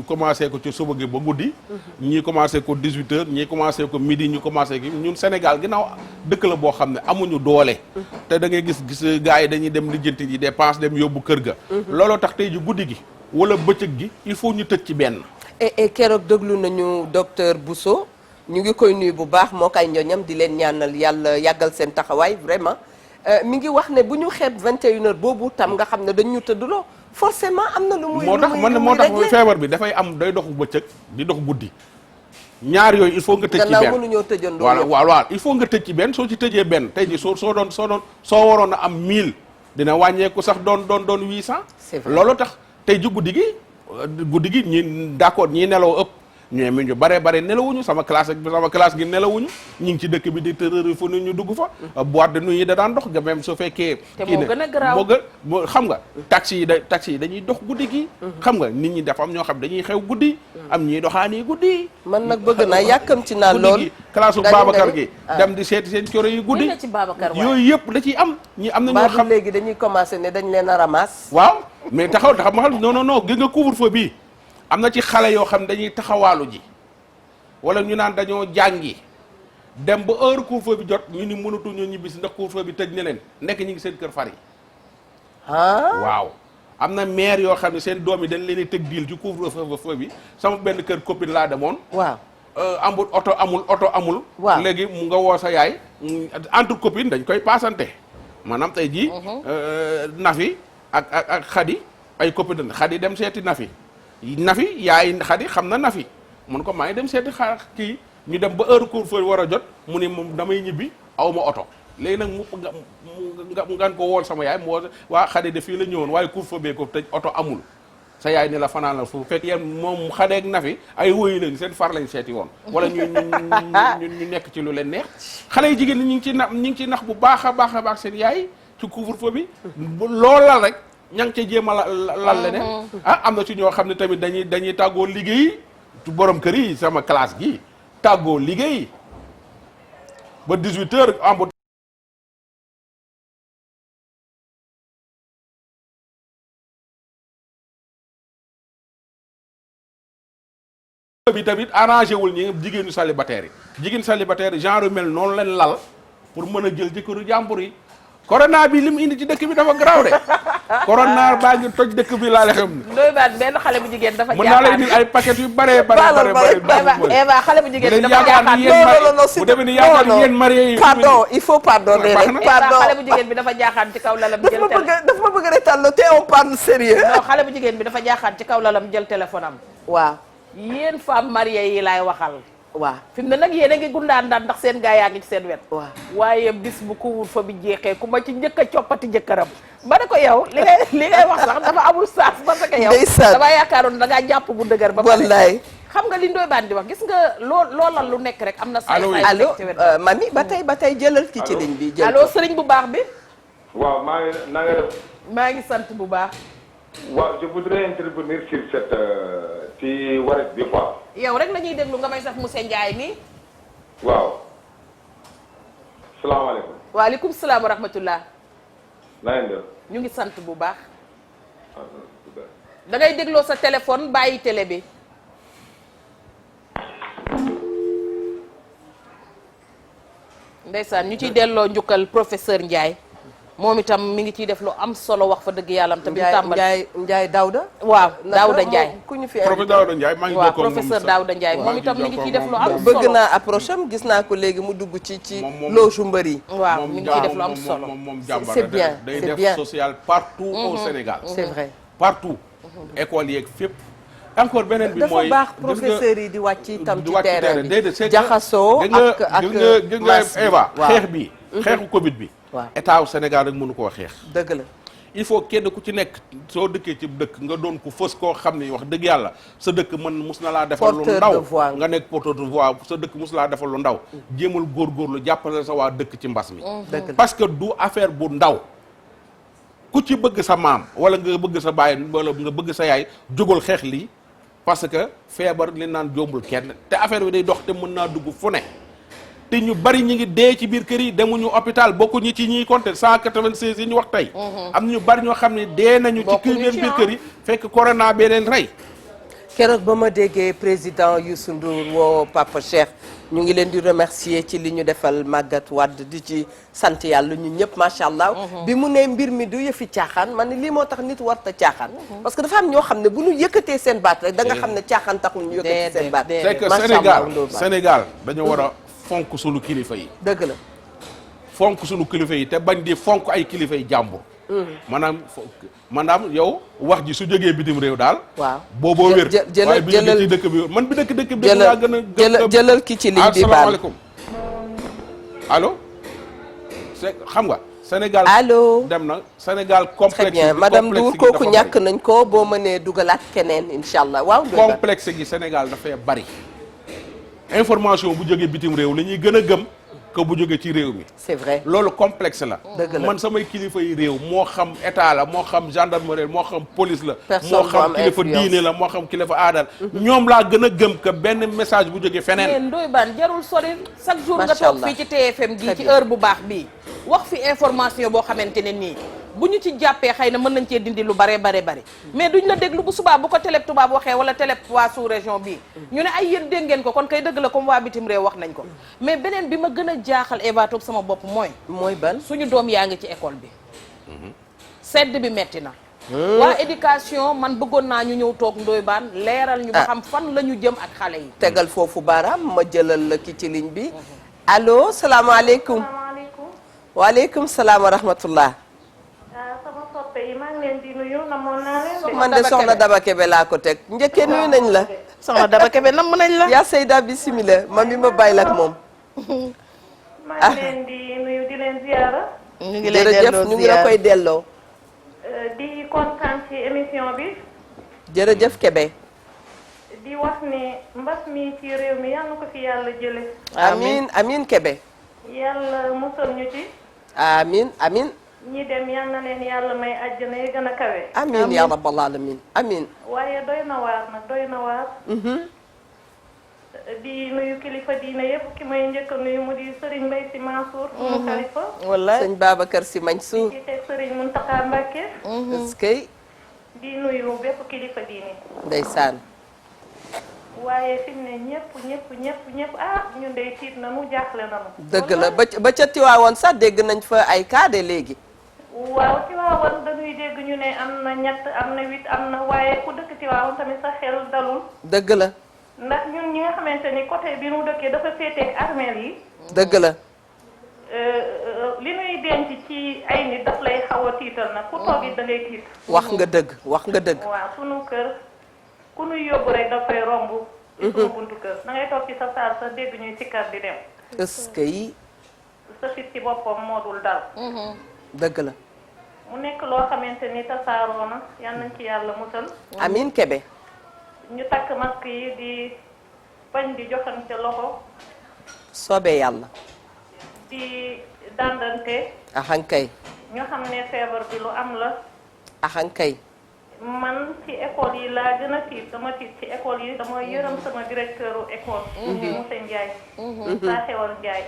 commencé ko ci suba gi ba guddi. ñii commencé ko 18h ñii commencé ko midi ñu commencé ki ñun Sénégal ginnaaw dëkk la boo xam ne amuñu doole. te da ngay gis gars yi dañuy dem lijjanti ji dépense dem yóbbu kër ga. looloo tax tey ji guddi gi wala bëccëg gi il faut ñu tëj ci benn. et keroog déglu nañu docteur Bousso. ñu ngi koy nuyu bu baax moo kay ñoñam di leen ñaanal yàlla yàggal seen taxawaay vraiment mi ngi wax ne bu ñu xeeb 21h boobu tam nga xam ne dañ ñu tëdduloo forcément am na lu muy moo tax feebar bi dafay am day dox bëccëg di dox guddi ñaar yooyu il faut nga tëj ci benn mënuñoo tëjandoo waaw il faut nga tëj ci benn soo ci tëjee benn tey ji soo waroon a am 1000 dina wàññeeku sax doon 800. c'est vrai loolu tax tey ji guddi gi ñi d'accord ñii nelaw ëpp ñoom ñu bare nelawuñu sama classe gi nelawuñu ñu ngi ci dëkk bi di tërëri fu ñu dugg fa. boîte de nuit yi da daan dox nga même su fekkee. te moo gën a garaaw moo xam nga. taxi yi dañuy dox guddi gi. xam nga nit ñi dafa am ñoo xam dañuy xew guddi. am ñuy doxaani guddi. man nag bëgg naa yàkkamti naa lool. guddi gi classe Babacar gi. dem di seeti seen coro yi guddi. yooyu yëpp da ciy am. ñi am na ñoo xam léegi dañuy commencé ne dañ leen a ramasse. waaw mais taxaw ma xam non gis nga couvre-feu bii am na ci xale yoo xam dañuy taxawaalu ji wala ñu naan dañoo jàngi dem ba heure couvre-feu bi jot ñu ni mënatuñu ñibbisi ndax couvre-feu bi tëj na leen nekk ñu ngi seen kër far yi. waaw am na maire yoo xam ne seen doom yi dañ leen di tëg diil ci couvre-feu bi sama benn kër copine laa demoon. waaw amul oto amul. waaw léegi mu nga woo sa yaay entre copine dañ koy paasante maanaam tey jii. Nafi ak Xadi ay copine Xadi dem seeti Nafi yaay Xadi xam na Nafi. mun ko maa ngi dem seeti kii ñu dem ba heure couvre-feu war a jot mu ni moom damay ñibbi aw ma oto léegi nag mu ngan ko wool sama yaay mu woo waa Xadi de fii la ñëwoon waaye couvre-feu bee ko tëj oto amul sa yaay ni la fanaan la fu fekk yéen moom Xadeeg Nafi ay woyu lañ seen far lañ seeti woon wala ñu nekk ci lu leen neex xale yi jigéen ñi ngi ci nax bu baax a baax seen yaay ci couvre-feu bi loolal rek ña ngi ca jéem a lal leneen am na ci ñoo xam ne tamit dañuy tàggoo liggéey borom kër yi sama classe gi tàggoo liggéey ba 18h am bi tamit arrangé wul ñi jigéenu célibataire yi genre yu mel noonu leen lal pour mën a jël jëkkëru jàmbur yi corona bi li mu indi ci dëkk bi dafa garaaw de corona baa ngi toj dëkk bi laa la xam ne. Ndoye Bane benn xale bu jigéen dafa jaaxaan mën naa la indil ay paquet yu bare. Eva xale bu jigéen bi dafa jaaxaan bu demee ni yaakaar ni yéen marié yi. pardon il faut pardonner rek. pardon xale bu jigéen bi dafa jaaxaan ci kaw lalam jël dafa ma bëgg a retal te on parle sérieux. non xale bu jigéen bi dafa jaaxaan ci kaw lalam jël téléphone am. waaw. yéen femmes mariées yi laay waxal. waaw fi mu ne nag yéen a ngi gundaan daan ndax seen gaa yaa ngi ci seen wet. waaw waaye bis bu couvre-feu bi jeexee ku ma ci njëkk a coppati jëkkëram ba ne ko yow li ngay wax sax dafa amul saas parce que yow dama yaakaaroon da ngaa jàpp bu dëgër ba wallaay xam nga li Ndoye Bane di wax gis nga loolal lu nekk rek am na allo mami ba tey jëlal ci ligne bi jël allo sëriñ bu baax bi waaw maa ngi na nga def maa ngi sant bu baax waaw je voudrais intervenir sur cette ci waret bi quoi. yow rek la ñuy déglu nga may sax monsieur Ndiaye mi waaw. salaamaaleykum. waaleykum salaam wa rahmatullah. na ngeen def. ñu ngi sant bu baax. da ngay dégloo sa téléphone bàyyi télé bi. ndeysaan ñu ciy delloo njukkal professeur Ndiaye moom itam mi ngi ciy def lu am solo wax fa dëgg yàlla te bi tàmbali Ndiaye Daouda. waaw Daouda Ndiaye ku ñu fi professeur Daouda Ndiaye maa ngi waaw jokkoog moom professeur Daouda Ndiaye moom itam mi ngi ciy def lu am solo bëgg naa approche am gis naa ko léegi mu dugg ci loge mbër yi. waaw mi ngi ciy def lu am solo moom jàmbar c'est bien day c'est bien def social partout au Sénégal. c'est vrai partout. école yeeg fépp. encore beneen bi mooy dafa baax professeurs yi di wàcc itam ci terrain bi déedéet jaxasoo ak gis nga Eva xeex bi xeexu Covid bi. waaw état wu Sénégal rek mënu koo xeex. dëgg la. il faut kenn ku ci nekk soo dëkkee ci dëkk nga doon ko fës koo xam ni wax dëgg yàlla sa dëkk mus na laa defal lu ndaw nga nekk porteur de voix sa dëkk mus laa defal lu ndaw jéemal góorgóorlu jàppale sa waa dëkk ci mbas mi parce que du affaire bu ndaw ku ci bëgg sa maam wala nga bëgg sa baay wala nga bëgg sa yaay jógal xeex lii parce que feebar li naan jombul kenn te affaire bi day dox te mën naa dugg fu ne te ñu bari ñi ngi dee ci biir kër yi demuñu hôpital bokkuñu ci ñiy compter 196 yi ñu wax tey. am ñu bari ñoo xam ne dee nañu. ci biir kër yi fekk corona bee leen rey. keroog ba ma déggee président Youssou Ndour woo Papa Cheikh ñu ngi leen di remercier ci li ñu defal Magatte Wade di ci sant yàlla ñun ñëpp macha allah. bi mu ne mbir mi du yëfi caaxaan man ne lii moo tax nit warta caaxaan. parce que dafa am ñoo xam ne bu ñu yëkkatee seen baat rek da nga xam ne caaxaan taxul ñu yëkkatee seen baat. c'est que Sénégal dañu war a fonk sunu kilifa yi. dëgg la. fonk sunu kilifa yi te bañ di fonk ay kilifa yi jàmbur. maanaam yow wax ji su jógee bitim réew daal. waaw booboo wér. waaye bi ñu ci dëkk bi man bi dëkk bi laa gën a jëlal ki ci ligne bi baal asalaamaaleykum allo. xam nga. Sénégal allo dem na Sénégal complexe. très bien madame Ndour kooku ñàkk nañ ko boo mënee dugalaat keneen incha allah waaw. complexe gi Sénégal dafay bari. information bu jógee bitim réew la ñuy gën a gëm. que bu jógee ci réew mi. c'est vrai loolu complexe la. dëgg la man samay kilifa yi réew moo xam état la moo xam gendarmerie moo xam police la. personne moo xam kilifa diine la moo xam kilifa aadal. ñoom laa gën a gëm que benn message bu jógee feneen. mais Ndoye Bane jarul sori chaque jour nga toog fii ci TFM gi ci heure bu baax bii. wax fi information boo xamante ne nii bu ñu ci jàppee xëy na mën nañ cee dindi lu bare mais duñ la déglu bu subaa bu ko télé tubaab waxee wala télé waa sous région bii ñu ne ay yéen dégg ngeen ko kon kay dëgg la comme waa bitim réew wax nañ ko mais beneen bi ma gën a jaaxal Eva toog sama bopp mooy ban suñu doom yaa ngi ci école bi sedd bi metti na waa éducation man bëggoon naa ñu ñëw toog Ndoye Bane leeral ñu ba xam fan la ñu jëm ak xale yi tegal foofu baaraam ma jëlal la ki ci ligne bi allo salaamaaleykum waaleykum salaam wa rahmatullah sama soppe yi maa ngi leen di nuyu namoon naa leen. man de soxna Daba Kebe laa ko teg njëkkee nuyu nañ la. soxna Daba Kebe nam nañ la. yaa Seyda bisimilah ma mi ma bàyyi la ak moom. maa ngi leen di nuyu di leen ziara. ñu ngi lay delloo jërëjëf ñu ngi la koy delloo. di kontaan ci émission bi. jërëjëf Kebe. di wax ni mbas mi ci réew mi yal na ko fi yàlla jële. amiin amiin Kebe. yàlla musal ñu ci. amiin amiin. ñi dem yal na leen yàlla may àjjana yi gën a kawe. amiin yaa rabbal alamin amiin. waaye doy na waar nag doy na waar. di nuyu kilifa diine yëpp ki may njëkk a nuyu mu di Serigne Mbaye Sy Mansour. sunu xalifa. wallaay sëñ Babacar Sy Mansour. di teg Serigne Mountakha Mbacké. est-ce que. di nuyu bépp kilifa diine. ndeysaan. waaye fi mu ne ñëpp ñun de tiit nañu jaaxle nañu. dëgg la ba ca Tiwaawoon sax dégg nañ fa ay cas de léegi. waaw Tiwaawoon dañuy dégg ñu ne am na 7 am na 8 am na waaye ku dëkk Tiwaawoon tamit sa xel dalul. dëgg la. ndax ñun ñi nga xamante ni côté bi nu dëkkee dafa féetee armeel yi. dëgg la. li nuy denc ci ay nit daf lay xaw a tiital nag ku toog it da ngay tiit. wax nga dëgg wax nga dëgg. waaw sunu kër ku nuy yóbbu rek dafay romb. ci sunu buntu kër da ngay toog ci sa saal sa dégg ñuy sikkar di dem. est-ce que yi. sa fit ci boppam moo dul dal. dëgg la. mu nekk loo xamante ni tasaaroo na yal nañ ci yàlla musal. amiin Kebe. ñu takk masque yi di bañ di joxante loxo. soobee yàlla. di dandante. axankay. ñoo xam ne feebar bi lu am la. axankay. man ci école yi laa gën a tiit dama tiit ci école yi dama yërëm sama directeur u école. di monsieur Ndiaye. saa xewal Ndiaye.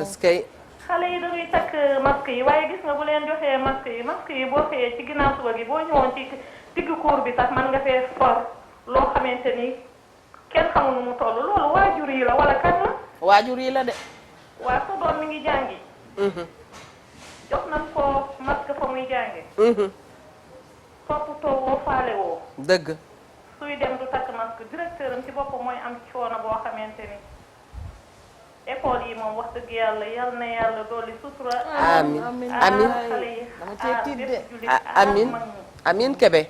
est-ce que. xale yi dañuy takk masque yi waaye gis nga bu leen joxee masque yi boo xëyee ci ginnaaw suba gi boo ñëwoon ci digg cour bi sax man nga fee for loo xamante ni kenn xamul nu mu toll loolu waajur yi la wala kan la. waajur yi la de. waa sa doom mi ngi jàngi. jox nañ ko masque fa muy jànge toppatoo woo faale woo dëgg. suy dem du takk masque directeur am ci boppam mooy am coono boo xamante ni école yi moom wax dëgg yàlla yal na yàlla dolli sutura. amiin amiin xale yi dama cee tiit de. jullit amiin amiin Kébé.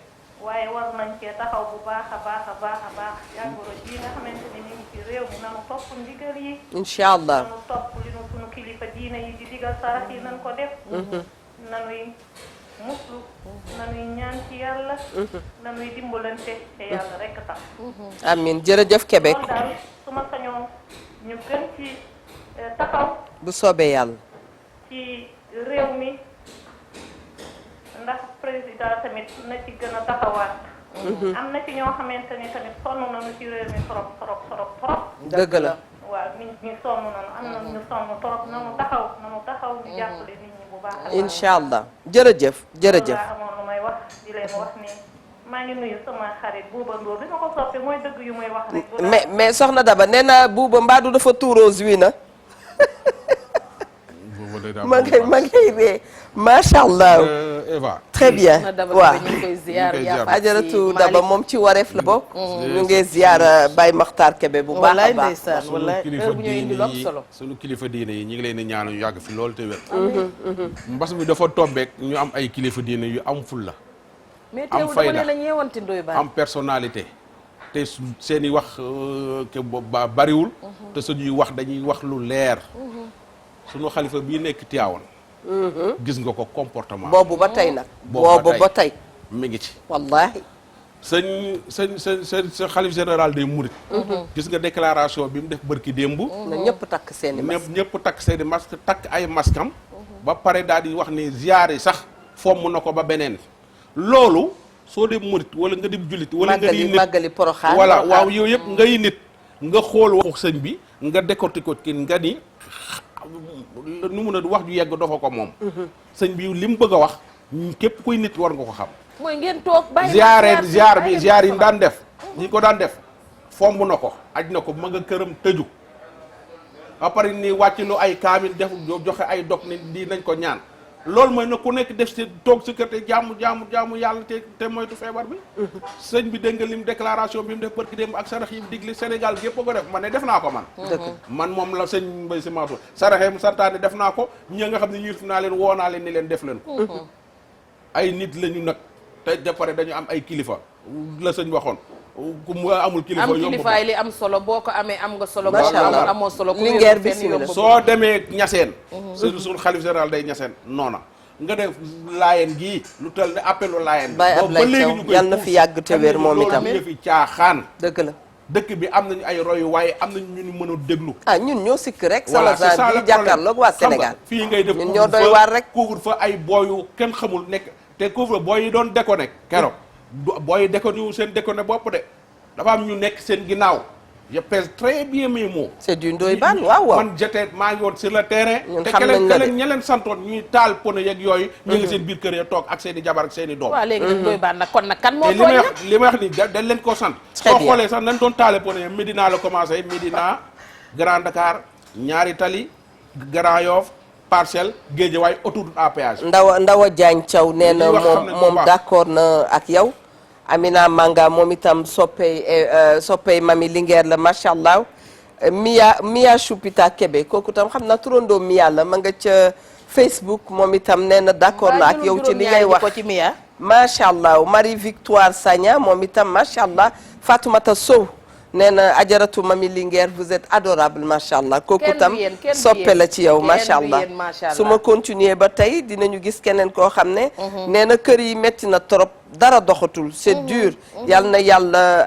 waaye war nañ cee taxaw bu baax a baax a baax a baax jàngoro ji nga xamante ni ñu ngi ci réew mi nanu topp ndigal yi. incha allah nanu topp li nu sunu kilifa diine yi di digal sarax yi nan ko def. nanuy muslu nanuy ñaan ci yàlla. nanuy dimbalante te yàlla rekk tax. amiin jërëjëf Kébé. loolu daal su ma sañoon ñu gën ci taxaw. bu soobee yàlla. ci réew mi ndax président tamit na ci gën a taxawaat. am na ci ñoo xamante ni tamit sonn nañu ci réew mi trop trop trop trop. dëgg la. waaw nit ñi sonn nañu am na ñu sonn trop nanu taxaw ñu jàppale nit ñi bu baax. incha allah jërëjëf jërëjëf. loolu laa amoon lu may wax di leen wax ni maa ngi nuyu sama xarit Bouba Ndour bi ma ko soppi mooy dëgg yu muy wax rek. mais soxna Daba nee na Bouba Mbadou dafa tuuroo wi na. ma ngay ree macha allah. Eva. très bien waaw. ñu ngi koy ziar ajaratu Daba moom ci wareef la bokk. ñu ngi ziar Baye Makhtar Kébé bu baax a baax. sunu kilifa diine yi ñu ngi leen di ñaanal ñu yàgg fi loolu te wér. mbas mi dafa tombeek ñu am ay kilifa diine yu am fulla am fayda am personnalité. te seen i wax ke ba bariwul. te suñuy wax dañuy wax lu leer. sunu xalifa bii nekk Tiwaawan. gis nga ko comportement. boobu ba tey nag. boobu ba tey mi ngi ci. wallaahi. sëñ xalif général des Mourides. gis nga déclaration bi mu def bërki démb. na ñëpp takk seen i masque ñëpp takk seen i masque takk ay maskam ba pare daal di wax ni ziyaar yi sax fomm na ko ba beneen. loolu soo dem Murit wala nga dem jullit. wala nga di nit màggali Poroxaan. voilà waaw yow yëpp ngay nit. nga xool waxu sëñ bi nga décortiquer ko ki nga ni. nu mun a wax ju yegg dafa ko moom. sëñ bi li mu bëgg a wax képp kuy nit war nga ko xam. mooy ngeen toog bàyyi ziar yi daan def. ñi ko daan def fomb na ko aj na ko ma nga këram tëju. ba pare ni wàcc lu ay kaamil def joxe ay dog ni di nañ ko ñaan. loolu mooy na ku nekk def si toog si kër te jaamu yàlla te moytu feebar bi. sëñ bi dégg nga lim déclaration bi mu def barki démb ak sarax yi digli Sénégal gépp ko def man ne def naa ko man. man moom la sëñ Mbaye Sy Mansour saraxe mu santaane def naa ko ñi nga xam ne yilif naa leen woo naa leen ni leen def leen ko. ay nit lañu nag te de pare dañu am ay kilifa la sëñ waxoon. ku mu amul kilifa yomb kilifaay li am solo boo ko amee am nga solo. macha allah amoo solo ku Linguère bismillah soo demee ñaseen. suñu xalif général day ñaseen noona nga def laayeen gii lu tal ne appelu laayeen. Baye Ablaye Thiaw yal na fi yàgg te wér moom itam loolu fi caaxaan. dëgg la. dëkk bi am nañu ay royu waaye am nañu ñu mën a déglu. ñun ñoo sikk rek. voilà c'est ça le problème jàkkaarloog waa Sénégal. fii ngay def ñun ñoo doy waar rek. couvre fa ay booyu kenn xamul nekk te couvre booy yi doon déconné keroog booy yi déconné wu seen déconné bopp de dafa am ñu nekk seen ginnaaw je pèse très bien mes mots. c'est du Ndoye Bane waaw. man j'étais maa ngi woon sur le terrain. ñun xam nañ la de te ña leen santoon ñuy taal pono yeeg yooyu. ñu ngi seen biir kër ya toog ak seen i jabar ak seen i doom. waaw léegi nag Ndoye Bane nag kon nag kan moo te li may wax ni dañ leen ko sant. très bien soo xoolee sax nañ doon taale pono yi Médina la commencé Médina Grand Dakar Ñaari Tali Grand Yoff Parcelles Guédiawaye autoroute à péage. Ndawa Diagne Thiaw nee na moom d'accord na ak yow. Amina Manga moom itam soppey mami Linguère la macha allah. Mia Choupita Kébé kooku tam xam naa turandoo Mia la ma nga ca Facebook moom itam nee na d'accord na ak yow ci li ngay wax macha allah Marie Victoire Sagna moom itam macha allah Fatoumata Sow nee na ajaratu mami Linguère vous êtes adorable macha allah kooku tam soppe la ci yow macha allah su ma continuer ba tey dinañu gis keneen koo xam ne nee na kër yi metti na trop dara doxatul c'est dur yal na yàlla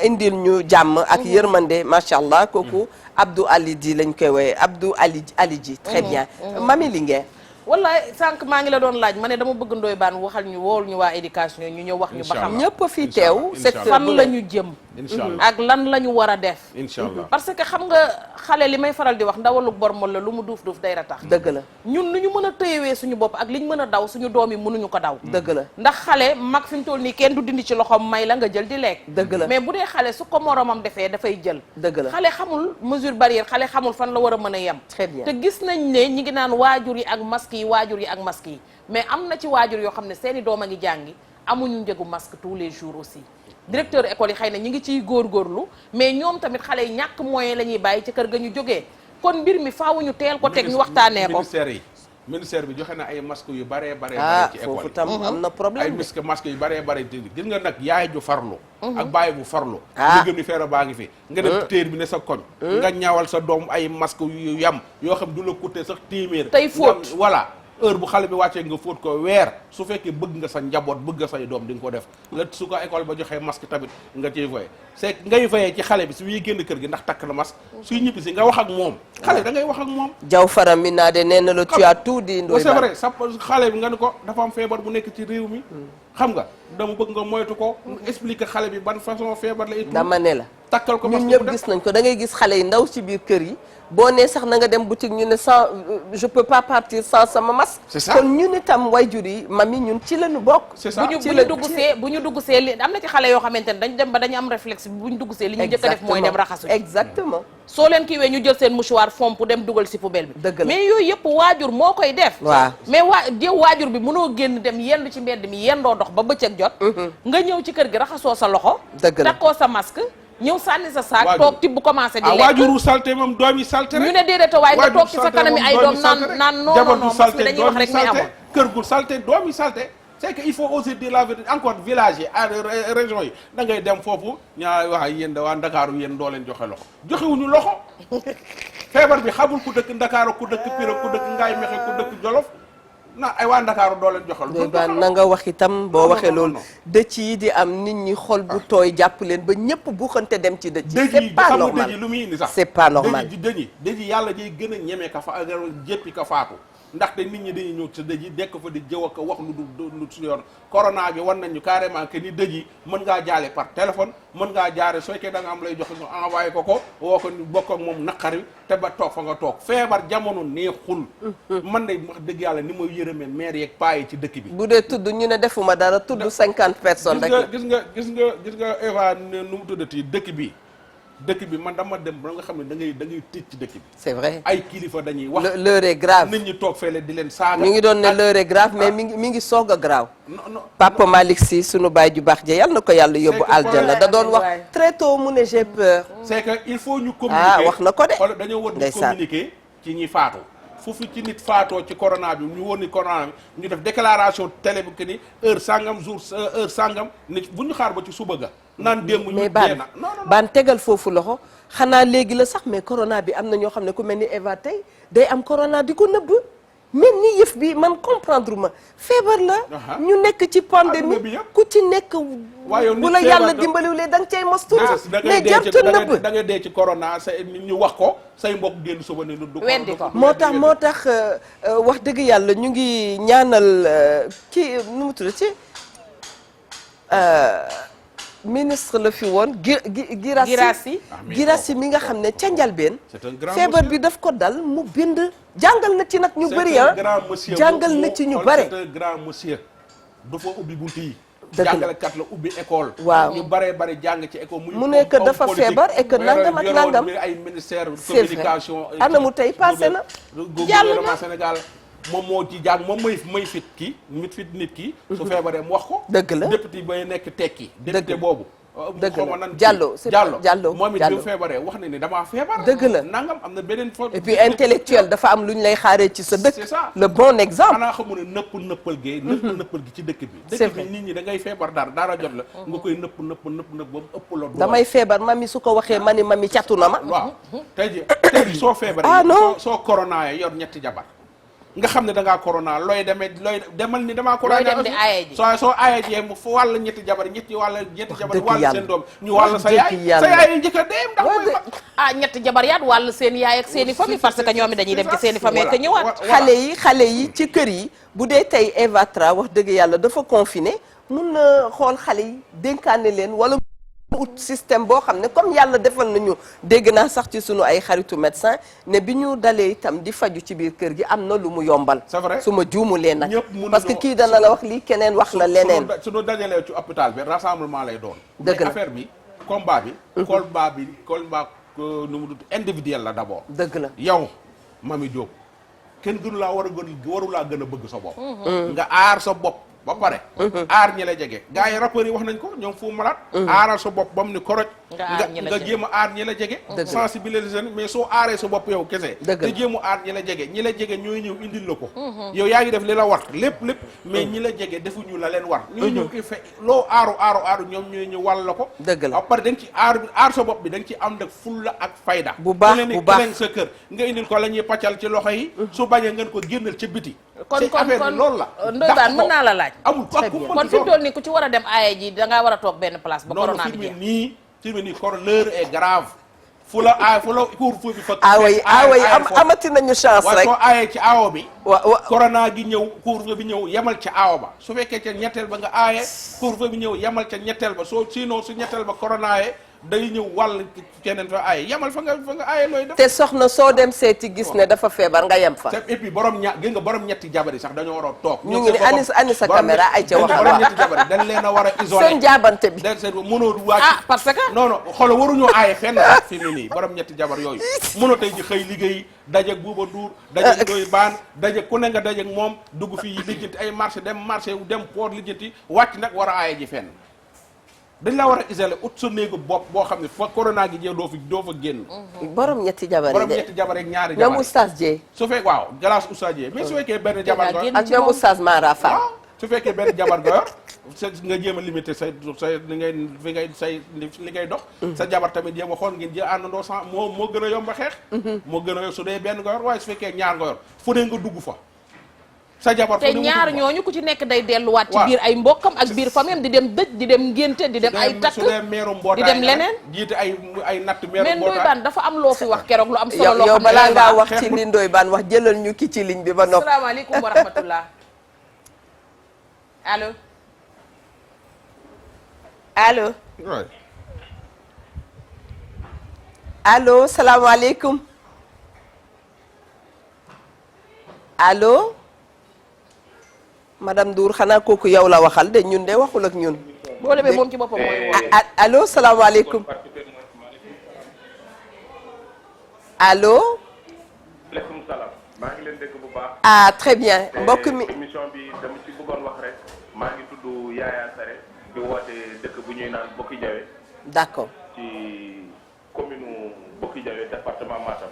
indil ñu jàmm ak yërmande macha allah kooku Abdou Ali Di lañ koy woowee Abdou Ali Di très bien mami Linguère wallaay sànq maa ngi la doon laaj ma ne dama bëgg Ndoye Bane waxal ñu wool ñu waa éducation ñu ñëw wax ñu ba xam ñëpp a fi teew fan la ñu jëm incha allah ak lan la ñu war a def incha allah parce que xam nga xale li may faral di wax ndawalug bormol la lu mu duuf duuf day ratax dëgg la ñun nu ñu mën a tëyewee suñu bopp ak liñ mën a daw suñu doom yi mënuñu ko daw dëgg la ndax xale mag fi mu toll nii kenn du dindi ci loxoom may la nga jël di lekk dëgg la mais bu dee xale su ko moromam defee dafay jël dëgg la xale xamul mesure barrière xale xamul fan la war a mën a yem très bien te gis nañ ne ñi ngi naan waajur yi ak masque yi waajur yi ak masque yi mais am na ci waajur yoo xam ne seeni doom a ngi jàngi amuñu njëgu masque tous les jours aussi directeur école yi xëy na ñi ngi ciy góorgóorlu mais ñoom tamit xale yi ñàkk moyen la ñuy bàyyi ci kër ga ñu jógee kon mbir mi faaw ñu teel ko teg ñu waxtaanee ko ministère bi joxe na ay masque yu baree bare ci école foofu tam am na problème ay masque yu baree bare gis nga nag yaay ju farlu ak bàyyi bu farlu ah nga gëm ni feera baa ngi fi nga dem téer bi ne sa koñ nga ñaawal sa doom ay masque yu yam yoo xam du la coûter sax téeméer tey fóot voilà heure bu xale bi wàccee nga fóot ko weer su fekkee bëgg nga sa njaboot bëgg nga say doom di nga ko def la su ko école ba joxee masque tamit nga ciy foye c'est ngay foyee ci xale bi su muy génn kër gi ndax takk na masque suy ñibbi si nga wax ak moom xale da ngay wax ak moom jaw faram mi naa de nee na la tu as tout dit Ndoye c'est vrai sa xale bi nga ni ko dafa am feebar bu nekk ci réew mi xam nga dama bëgg nga moytu ko expliquer xale bi ban façon feebar la dama ne la takkal ko ñun ñëpp gis nañ ko da ngay gis xale yi ndaw ci biir kër yi boo nee sax na nga dem boutique ñu ne sans je peux pas partir sans sama masque c'est ça kon ñun itam wayjur yi mami ñun ci la ñu bokk c'est ça bu ñu dugg see li am na ci xale yoo xamante ne dañ dem ba dañu am réflexe bi bu ñu dugg see li ñu njëkk a def mooy dem raxasu exactement soo leen kiiwee ñu jël seen mouchoir fomp dem dugal si poubelle bi dëgg la mais yooyu yëpp waajur moo koy def waaw mais waajur bi mënoo génn dem yendu ci mbedd mi yendoo dox ba bëccëg jot nga ñëw ci kër gi raxasoo sa loxo dëgg la takkoo sa masque ñëw sànni sa saak toog tibb commencé di lekk waajuru salté moom doom yi salté rek ñu ne déedéet waaye nga toog ci sa kanam ay doom naan non non non parce que dañuy wax rek mais amoon kër gu salté doom yi salté c'est que il faut aussi dire la vérité encore village yi région yi da ngay dem foofu ñaa wax yéen da waa Ndakaaru yéen doo leen joxe loxo joxewuñu loxo feebar bi xamul ku dëkk Ndakaaru ku dëkk Pire ku dëkk Ngaye Mexe ku dëkk Jolof na ay waa Ndakaaru doo leen joxal na nga wax itam boo waxee loolu dëcc yi di am nit ñi xol bu tooy jàpp leen ba ñëpp buuxante dem ci dëcc c'est pas normal dëj yi lu muy indi sax c'est pas normal dëj yi yàlla jay gën a ñeme ka fa jéppi ka faatu ndaxte nit ñi dañuy ñëw ci dëj yi dekk fa di jëw ak wax lu su yoon corona bi wan nañu carrément que ni dëj yi mën ngaa jaale par téléphone mën ngaa jaare soo fekkee da nga am lay joxe ñu envoyé ko woo ko ñu bokk ak moom naqar wi te ba toog fa nga toog feebar jamono neexul man de wax dëgg yàlla ni ma yërëmee maire yeeg paa yi ci dëkk bi bu dee tudd ñu ne defuma dara tudd 50 personnes rek gis nga Eva nu mu tuddati dëkk bi man dama dem ba nga xam ne da ngay tiit ci dëkk bi c'est vrai ay kilifa dañuy wax l'heure est grave nit ñi toog fele di leen saaga ñu ngi doon ne l'heure est grave mais mi ngi soog a grave Papa Malick Sy sunu baay ju baax ja yal na ko yàlla yóbbu aljana da doon wax très tôt mu ne j'ai peur c'est que il faut ñu communiquer wax na ko de xool dañoo war ñu communiquer ci ñi faatu foofu ci nit faatoo ci corona bi ñu woon ni corona bi ñu def déclaration télé bi que ni heure sangam jour heure sangam nit bu ñu xaar ba ci suba ga naan démb ñu deena baan tegal foofu loxo xanaa léegi la sax mais corona bi am na ñoo xam ne ku mel ni Eva tey day am corona di ko nëbb mel ni yëf bi man comprendre ma feebar la ñu nekk ci pandémie ku ci nekk bu la yàlla dimbaliwulee da nga cay mos tuuti mais jarta nëbb da ngay dee ci corona sa ñu wax ko say mbokk génn suba ne du weddi ko moo tax wax dëgg yàlla ñu ngi ñaanal kii nu mu tudd ci ministre la fi woon Girassi mi nga xam ne ca njalbeen feebar bi daf ko dal mu bind jàngal na ci nag ñu bëri jàngal na ci ñu bëri c'est un grand monsieur dafa ubbi bunt yi dëgg la jàngalekat la ubbi école waaw ñu bari jàng ci école mu nekk dafa feebar et que nangam ak nangam ay ministère c'est communication vrai ana mu tey passé na gouvernement Sénégal moom moo ci jàng moom may fit nit ki su feebaree mu wax ko dëgg la député bay nekk tekki député boobu dëgg la Diallo moom it bu feebaree wax na ni damaa feebar dëgg la nangam am na beneen et puis intellectuel dafa am lu ñu lay xaaree ci sa dëkk c'est ça le bon exemple xanaa xamu ne nëppal gi ci dëkk bi dëkk bi nit ñi da ngay feebar dara jot la nga koy nëpp ba mu ëpp la damay feebar mami su ko waxee mami catu na ma waaw tey ji soo feebaree non soo corona yor ñetti jabar nga xam ne da ngaa corona looy demal ni damaa corona dem di aaye ji soo aaye ji mu wàll ñetti jabar wàll seen doom ñu wàll sa yaay njëkk a dem ndax mooy ñetti jabar yaat wàll seen yaay ak seen i famille parce que ñoom dañuy dem ci seen i famille que ñëwaat xale yi ci kër yi bu dee tey Eva Tra wax dëgg yàlla dafa confiné mun na xool xale yi dénkaane leen wala ut système boo xam ne comme yàlla defal nañu dégg naa sax ci sunu ay xaritu médecin ne bi ñu dalee itam di faju ci biir kër gi am na lu mu yombal. c'est vrai su ma juumulee nag. ñëpp mënuñoo parce que kii dana la wax lii keneen wax la leneen. suñu dajalee ci hôpital bi rassemblement lay doon. dëgg la mais affaire bi combat bi. combat nu mu tudd individuel la d'abord. dëgg la yow Mamy Diop kenn gënu laa waru laa gën a bëgg sa bopp. nga aar sa bopp ba pare. aar ñi la jege gars yi rappeurs yi wax nañ ko ñoom Fou Malade. aaral sa bopp ba mu ni koroj. nga jéem a aar ñi la jege. sensibiliser mais soo aaree sa bopp yow kese. te jéem a aar ñi la jege ñooy ñëw indil la ko. yow yaa ngi def li la war lépp mais ñi la jege defuñu la leen war. ñooy ñëw il fait loo aaru ñoom ñooy ñëw wàll la ko. dëgg la après da nga ci aar sa bopp bi da nga ci am nag fulla ak fayda. bu baax sa kër nga indil ko la ñuy pàccal ci loxo yi. su bañee ngeen ko génnal ca biti. kon loolu la. Ndoye Bane mën naa la laaj. amul kon fi mu toll nii ku ci war a dem aaye ji da ngaa war a toog benn place ba corona bi jeex. fi mu nii l'heure est grave fu la couvre-feu bi fa aawa yi amati nañu chance rek soo aayee ci aawo bi corona gi ñëw couvre-feu bi ñëw yemal ca aawo ba su fekkee ca ñetteel ba nga aaye couvre-feu bi ñëw yemal ca ñetteel ba sinon su ñetteel ba corona yee day ñëw wàll keneen fa aaye yemal fa nga aaye looy def. te soxna soo dem seeti gis ne dafa feebar nga yem fa. et puis gis nga borom ñetti jabar yi sax dañoo war a toog. ñu ngi ne ani sa caméra ay ca wax borom ñetti jabar yi dañ leen a war a isolé seen jaabante bi. mënoo wàcc. parce que. non xoolal waruñoo aaye fenn fi mu nii borom ñetti jabar yooyu. mënoo tey ji xëy liggéey dajeeg Bouba Ndour dajeeg Ndoye Bane dajeeg ku ne nga dajeeg moom dugg fii lijjanti ay marché dem port lijjanti wàcc nag war a aaye ji fenn dañ la war a isolé ut sa néegu bopp boo xam ne fa corona gi jeex doo fa génn. borom ñetti jabar yi borom ñetti jabar ak ñaari jabar ñoom oustaz Dieye. su fekkee waaw glace oustaz Dieye mais su fekkee benn jabar nga ak ñoom oustaz Mara Fall. waaw su fekkee benn jabar nga yor nga jéem a limité say li ngay dox. sa jabar tamit jéem a xool ngeen jël àndandoo sans moo gën a yomb a xeex. moo gën a yor su dee benn nga yor waaye su fekkee ñaar nga yor fu ne nga dugg fa. sa jabar te ñaar ñooñu ku ci nekk day delluwaat ci biir ay mbokkam ak biir famille di dem dëj di dem ngénte di dem ay takk di dem leneen jiite ay natt meeru mais Ndoye Bane dafa am loo fi wax keroog lu am solo loo yow xam ne balaa ngaa wax ci li Ndoye Bane wax jëlal ñu ki ci ligne bi ba noppi. asalaamaaleykum wa rahmatullah allo salaamaaleykum allo madame Ndour xanaa kooku yow la waxal de ñun de waxul ak ñun. boo lebee moom ci boppam mooy woo. allo salaamaaleykum allo. maaleykum salaam. maa ngi leen dégg bu baax. ah très bien mbokk mi. émission bi dama ci bëggoon wax rek. maa ngi tudd Yaya Sare di woote dëkk bu ñuy naan Bokki Jawe. d'accord. ci commune Bokki Jawe département Matam.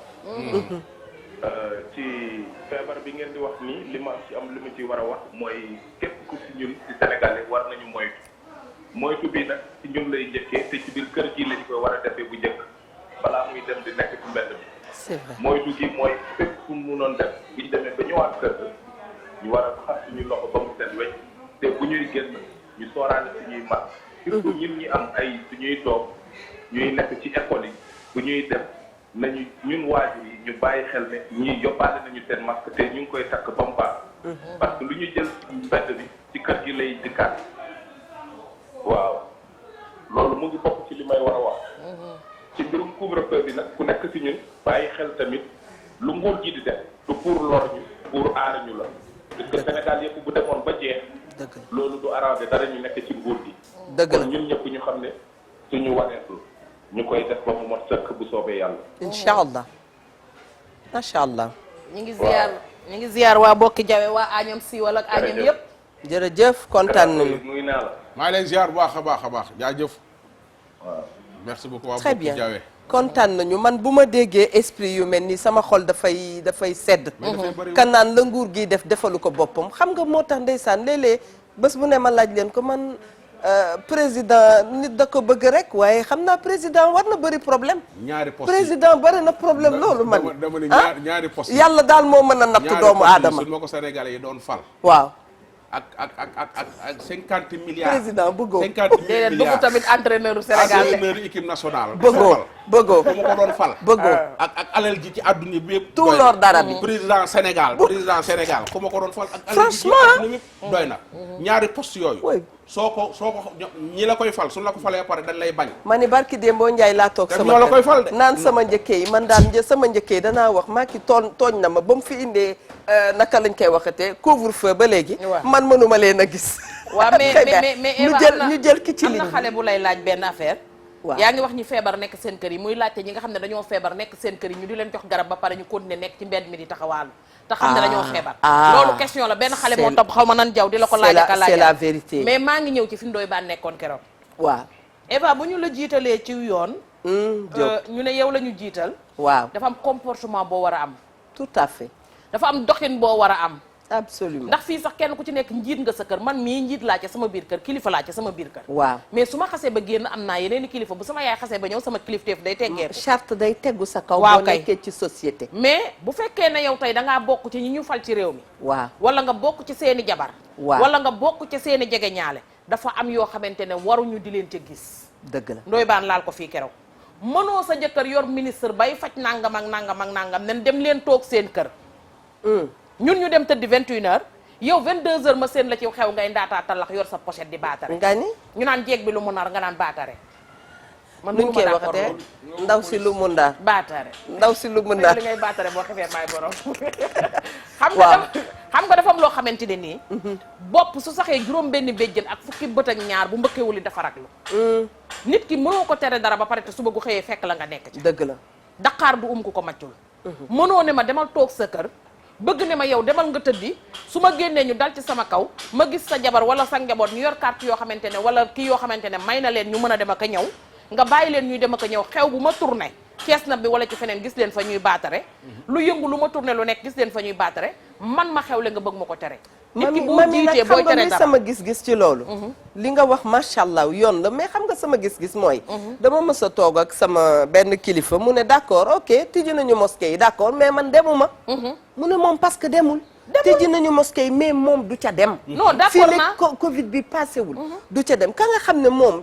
ci feebar bi ngeen di wax nii li ma ci am li ma ci war a wax mooy képp ku ci ñun ci Sénégalais war nañu moytu bi nag ci ñun lay njëkkee te ci biir kër gi lañ koy war a defee bu njëkk balaa muy dem di nekk ci mbedd bi. c'est vrai moytu gi mooy fépp fu mu mënoon def bu ñu demee ba ñëwaat kër ñu war a xar suñuy loxo ba mu set wecc te bu ñuy génn ñu sooraale suñuy mat. surtout ñun ñi am ay suñuy doom ñuy nekk ci école yi bu ñuy dem. nañu ñun waajur yi ñu bàyyi xel ne ñii yóbbaale nañu seen masque te ñu ngi koy takk ba mu baax. parce que lu ñu jël mbedd bi ci kër gi lay dikkaat. waaw loolu mu ngi bokk ci li may war a wax. ci mbirum couvre-feu bi nag ku nekk ci ñun bàyyi xel tamit lu nguur ji di def du pour lor ñu pour aar ñu la. parce que Sénégal yëpp bu demoon ba jeex. loolu du arrangé dara ñu nekk ci nguur gi. dëgg la kon ñun ñëpp ñu xam ne suñu waneetul. ñu koy def ba mu mot sëkk bu soobee yàlla. incha allah macha allah. ñu ngi ziar waa Bokki Jawe waa Agnam Siiwal ak Agnam yëpp. jërëjëf kontaan nañu. muy naa la. maa ngi leen ziar bu baax a baax jaajëf. waaw merci beaucoup waa très Bokki bien Jawe. kontaan nañu man bu ma déggee esprit yu mel ni sama xol dafay sedd. kan naan la nguur gi defalu ko boppam xam nga moo tax ndeysaan léeg-léeg bés bu ne ma laaj leen ko man. président nit da ko bëgg rek waaye xam naa président war na bëri problème. ñaari poste président bëri na problème loolu man. dama ne ñaari poste yàlla daal moo mën a natt doomu aadama. ñaari poste yi su ma ko Sénégalais yi doon fal. waaw. ak 50 milliards. président bëggoo 50 milliards bëggu tamit entraîneur u Sénégal entraîneur équipe nationale. bëggoo bëggoo ku ma ko doon fal bëggoo ak alal ji ci àdduna bi yëpp tout l'or dara bi président Sénégal ku ma ko doon fal ak alal ji ci àdduna bi yëpp doy na ñaari poste yooyu soo ko ñi la koy fal suñu la ko falee pare dañ lay bañ ma ni barki Dembo Njaay laa toog sama ñoo la koy fal de naan sama njëkkee yi man daan sama njëkkee yi danaa wax Macky tooñ na ma ba mu fi indee naka lañ koy waxatee couvre-feu ba léegi man mënuma leen a gis waaw mais Eva ñu jël ki ci ligne am na xale bu lay laaj benn affaire waaw yaa ngi wax ñi feebar nekk seen kër yi muy laajte ñi nga xam ne dañoo feebar nekk seen kër yi ñu di leen jox garab ba pare ñu continuer nekk ci mbedd mi di taxawaalu te xam ne dañoo feebar loolu question la benn xale moo topp xaw ma nan jaw di la ko laaj ka laaj c'est la vérité mais maa ngi ñëw ci fi Ndoye Bane nekkoon keroog waaw Eva bu ñu la jiitalee ci yoon ñu ne yow la ñu jiital waaw dafa am comportement boo war a am tout à fait dafa am doxin boo war a am absolument ndax fii sax kenn ku ci nekk njiit nga sa kër man mii njiit laa ca sama biir kër kilifa laa ca sama biir kër waaw mais su ma xasee ba génn am naa yeneen i kilifa bu sama yaay xasee ba ñëw sama kilifteef day teggeeku charte day teggu sa kaw waaw boo nekkee ci société mais bu fekkee ne yow tey dangaa bokk ci ñi ñu fal ci réew mi waaw wala nga bokk ci seeni jabar waaw wala nga bokk ci seeni jege ñaale dafa am yoo xamante ne waruñu di leen ca gis dëgg la Ndoye Bane laal ko fii keroog mënoo sa jëkkër yor ministre bay faj nangam ak nangam ak nangam nen dem leen toog seen kër ñun ñu dem tëddi 21h yow 22h ma seen la ci xew ngay ndaataa talax yor sa pochette di baatare nga ni ñu naan jeeg bi lu mu nar nga naan baatare man nuñ koy waxatee ndaw si lu mu ndaar baatare ndaw si lu mu ndaar li ngay baatare boo xefee maay borom waaw xam nga dafa am loo xamante ne nii bopp su saxee juróom benn béjjën ak fukki bët ak ñaar bu mbëkkewuli dafa raglu nit ki mënoo ko tere dara ba pare te suba gu xëyee fekk la nga nekk ci dëgg la Dakar du ku ko maccul mënoo ne ma demal toog sa kër bëgg ne ma yow demal nga tëddi su ma génnee ñu dal ci sama kaw ma gis sa jabar wala sa njaboot ñu yor carte yoo xamante ne wala kii yoo xamante ne may na leen ñu mën a dem ak a ñëw nga bàyyi leen ñuy dem ak a ñëw xew bu ma tourné Cees na bi wala ci feneen gis leen fa ñuy baatare lu yëngu lu ma tourné lu nekk gis leen fa ñuy baatare man ma xewle nga bëgg ma ko tere nit ki boo jiitee booy tere dara sama gis-gis ci loolu li nga wax macha allah yoon la mais xam nga sama gis-gis mooy dama mës a toog ak sama benn kilifa mu ne d'accord ok tijji nañu mosquée yi d'accord mais man demuma mu ne moom parce que demul tijji nañu mosquée yi mais moom du ca dem non d'accord fii léegi Covid bi passé wul du ca dem ka nga xam ne moom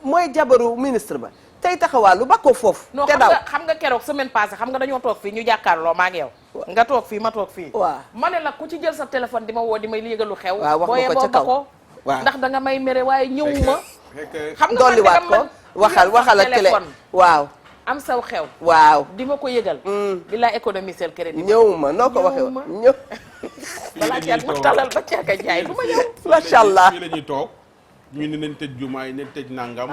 mooy jabaru ministre ba tey taxawaalu ba ko foofu non xam nga keroog semaine passée xam nga dañoo toog fii ñu jàkkaarloo maa ngi yow nga toog fii ma toog fii waaw ma ne la ku ci jël sa téléphone di ma woo di may yëgalu xew waaw wax nga ko ca kaw waaw ndax da nga may mere waaye ñëwuma xam nga dolliwaat ko waxal ak télé waaw am saw xew waaw di ma ko yëgal di la économie sel crédit ñëwuma noo ko waxee ñëw balaa ci at ma talal ba caaka jaay du ma ñëw macha allah fii la ñuy toog ñu ne nañ tëj jumaay nañ tëj nangam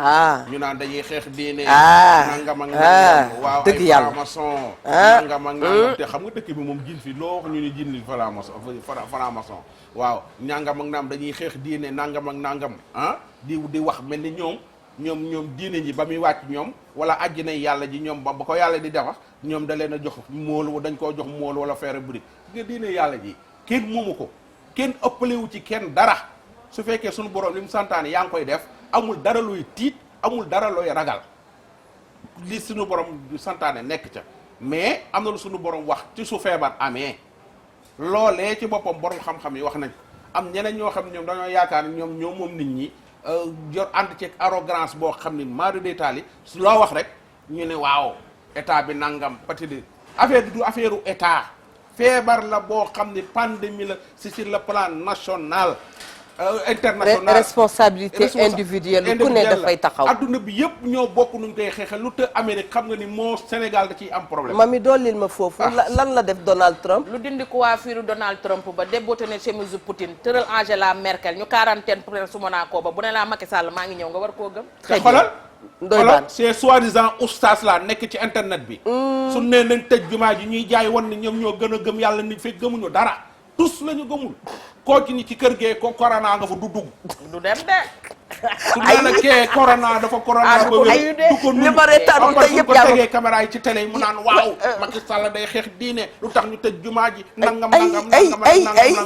ñu naan dañuy xeex diine nangam ak nangam waaw dëgg ay yàlla franc-maçon nangam ak nangam te xam nga dëkk bi moom jin fi loo wax ñu ne jin li franc-maçon waaw nangam ak nangam dañuy xeex diine nangam ak nangam di wax mel ni ñoom diine ji ba muy wàcc ñoom wala àjjina yàlla ji ñoom ba ko yàlla di defax ñoom da leen a jox mool dañ koo jox mool wala feere buri nga diine yàlla ji kenn moomu ko kenn ëppalewu ci kenn dara su fekkee suñu borom li mu santaane yaa ngi koy def amul dara looy tiit amul dara looy ragal li suñu borom santaane nekk ca mais am na lu suñu borom wax ci su feebar amee loolee ci boppam borom xam-xam yi wax nañ am ñeneen ñoo xam ne ñoom dañoo yaakaar ne ñoom moom nit ñi yor ànd ci arrogance boo xam ni mari détail yi loo wax rek ñu ne waaw état bi nangam peut-être affaire bi du affaire u état feebar la boo xam ni pandémie la c'est sur le plan national international responsabilité individuelle ku ne dafay taxaw adduna bi yëpp ñoo bokk nuñ koy xeexal lu te Amérique xam nga ni moo Sénégal da ciy am problème mami dollil ma foofu lan la def Donald Trump lu dindi coiffure Donald Trump ba déboté ne chemise Poutine tëral Angela Merkel ñu quarantaine pour su Monaco ba bu ne laa Macky Sall maa ngi ñëw nga war koo gëm très bien xoolal Ndoye Bane c'est soi-disant oustaz la nekk ci internet bi su nee nañ tëj jumaa ji ñuy jaay wan ni ñoom ñoo gën a gëm yàlla nit fekk gëmuñu dara tous la ñu gëmul koo ci ni ci kër gee ko corona nga fa du dugg du dem de su nee na kee corona dafa corona ba wér du ko nuyu ba suñ ko tegee caméra yi ci télé yi mu naan waaw Macky Sall day xeex diine lu tax ñu tëj jumaa ji nangam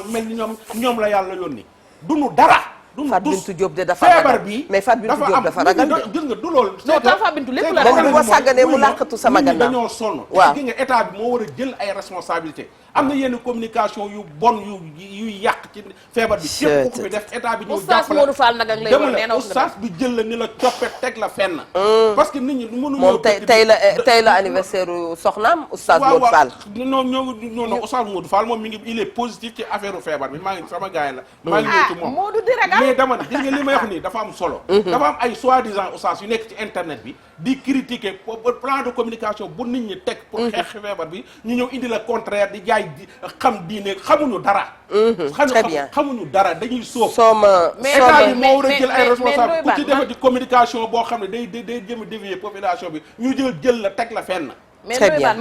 mel ni ñoom la yàlla yónni duñu dara Fat Bintou Diop de dafa feebar bi mais Fat Bintou Diop dafa ragal de gis nga du loolu non Fat Bintou lépp la moom boo sàgganee mu làqatu sama gannaaw dañoo sonn waaw gi nga état bi moo war a jël ay responsabilité am na yenn communication yu bon yu yàq ci feebar bi képp ku fi def état bi ñëw Oustaz Modou Fall nag ak lay wax nee na oustaz bi jël la ni la coppe teg la fenn parce que nit ñi mënu moom tey la anniversaire soxnaam Oustaz Modou Fall non Oustaz Modou Fall moom mi ngi il est positif ci affaire feebar bi maa ngi sama gars la maa ngi ñëw ci moom Modou di ragal mais dama ne gis nga li may wax nii dafa am solo dafa am ay soi-disant oustaz yu nekk ci internet bi di critiquer plan de communication bu nit ñi teg pour xeex feebar bi ñu ñëw indi la contraire di jaay xam diine xamuñu dara xamuñu dara dañuy sóob état bi moo war a jël ay responsable ku ci defati communication boo xam ne day jëm a dévier population bi ñu jël la teg la fenn très bien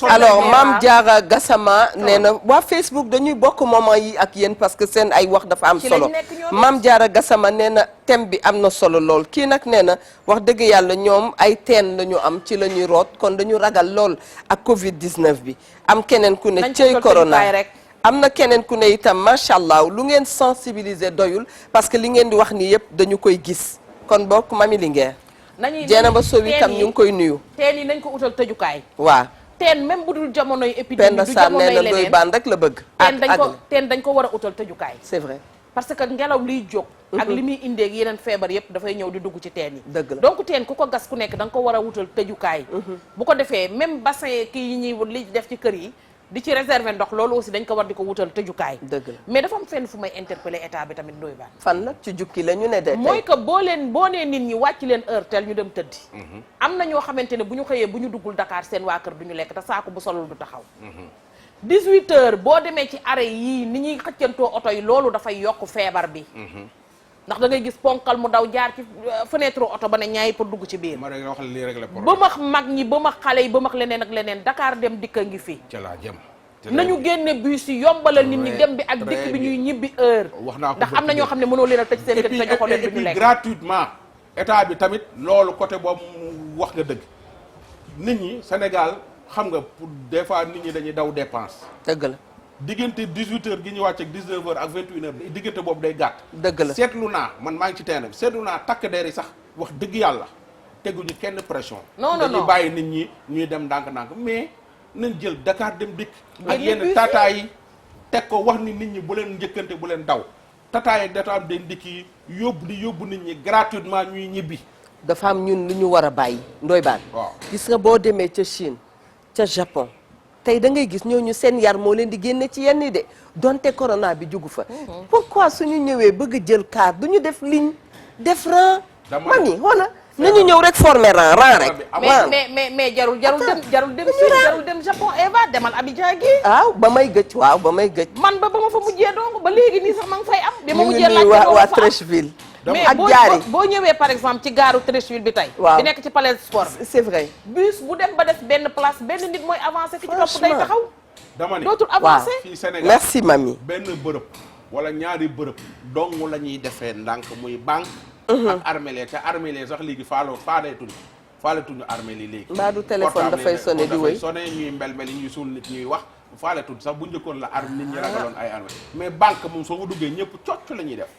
alors Mame Diarra Gassama nee na waa Facebook dañuy bokk moment yi ak yéen parce que seen ay wax dafa am solo Mame Diarra Gassama nee na thème bi am na solo lool kii nag nee na wax dëgg yàlla ñoom ay teen la ñu am ci la ñuy root kon dañu ragal lool ak Covid 19 bi am keneen ku ne cëy corona am na keneen ku ne itam macha allah lu ngeen sensibiliser doyul parce que li ngeen di wax nii yëpp dañu koy gis kon bokk Mami Linguère jeena ba sow itam ñu ngi koy nuyu teen yi nañ ko utal tëjukaay waaw teen même bu dul jamonoy épidémie Penda du Sarr jamonoy nee na leneen doy baan rek la bëgg teen dañ ko war a utal tëjukaay c'est vrai parce que ngelaw liy jóg ak li muy indee ak yeneen feebar yëpp dafay ñëw di dugg ci teen yi dëgg la donc teen ku ko gas ku nekk da nga ko war a wutal tëjukaay bu ko defee même bassin kii yi ñuy li def ci kër yi di ci réserver ndox loolu aussi dañ ko war di ko wutal tëjukaay dëgg la mais dafa am fenn fu may interpeller état bi tamit Ndoye Bane fan la ci jukki la ñu ne de mooy que boo nee nit ñi wàcc leen heure tel ñu dem tëddi am na ñoo xamante ne bu ñu xëyee bu ñu duggul Dakar seen waa kër du ñu lekk te saako bu solul du taxaw 18 heures boo demee ci arrêt yii ni ñuy xëccantoo oto yi loolu dafay yokk feebar bi ndax da ngay gis ponkal mu daw jaar ci fenêtre oto ba ne ñaay pour dugg ci biir ba max mag ñi ba max xale yi ba max leneen ak leneen Dakar dem dikk a ngi fi ca laa jëm nañu génne bus yi yombalal nit ñi dem bi ak dikk bi ñuy ñibbi heure wax naa ko ndax am na ñoo xam ne mënoo leen a tëj seen kër te joxoo leen du ñu lekk gratuitement état bi tamit loolu côté boobu wax nga dëgg nit ñi Sénégal xam nga pour des fois nit ñi dañuy daw dépense dëgg la diggante 18 heures gi ñu wàcc ak 19 heures ak 21 heures diggante boobu day gàtt dëgg la seetlu naa man maa ngi ci terrain bi seetlu naa takk der yi sax wax dëgg yàlla teguñu kenn pression dañuy bàyyi nit ñi ñuy dem ndànk-ndànk mais nañ jël Dakar dem dikk ak yenn tata yi teg ko wax ni nit ñi bu leen njëkkante bu leen daw tata yi dafa am den dikk yi yóbbu nit ñi gratuitement ñuy ñibbi dafa am ñun lu ñu war a bàyyi Ndoye Bane waaw gis nga boo demee ca Chine ca Japon tey da ngay gis ñooñu seen yar moo leen di génne ci yenn de donte corona bi jugu fa pourquoi suñu ñëwee bëgg a jël car du ñu def ligne def rang man yi xoola nañu ñëw rek former rang rek mais jarul dem Japon Eva demal Abidjan gi waaw ba may gëj man ba ma fa mujjee donc ba léegi nii sax ma ngi fay am bi ma mujjee laaj waa Treichville mais ak jaari boo ñëwee par exemple ci gaaru Treichville bi tey di nekk ci palais sport c'est vrai bus bu dem ba def benn place benn nit mooy avancé ki ci topp day taxaw dama ne dootul avancé fii Sénégal merci mami benn bërëb wala ñaari bërëb dong la ñuy defee ndànk muy banque ak armée te armée sax léegi faaletuñu armée li léegi mbaa du téléphone dafay sonné di wéy sonné ñuy mbel ñuy suul nit ñuy wax faaletuñ sax bu njëkkoon la armée nit ñi ragaloon ay armée mais banque moom soo ko duggee ñëpp cocc la ñuy def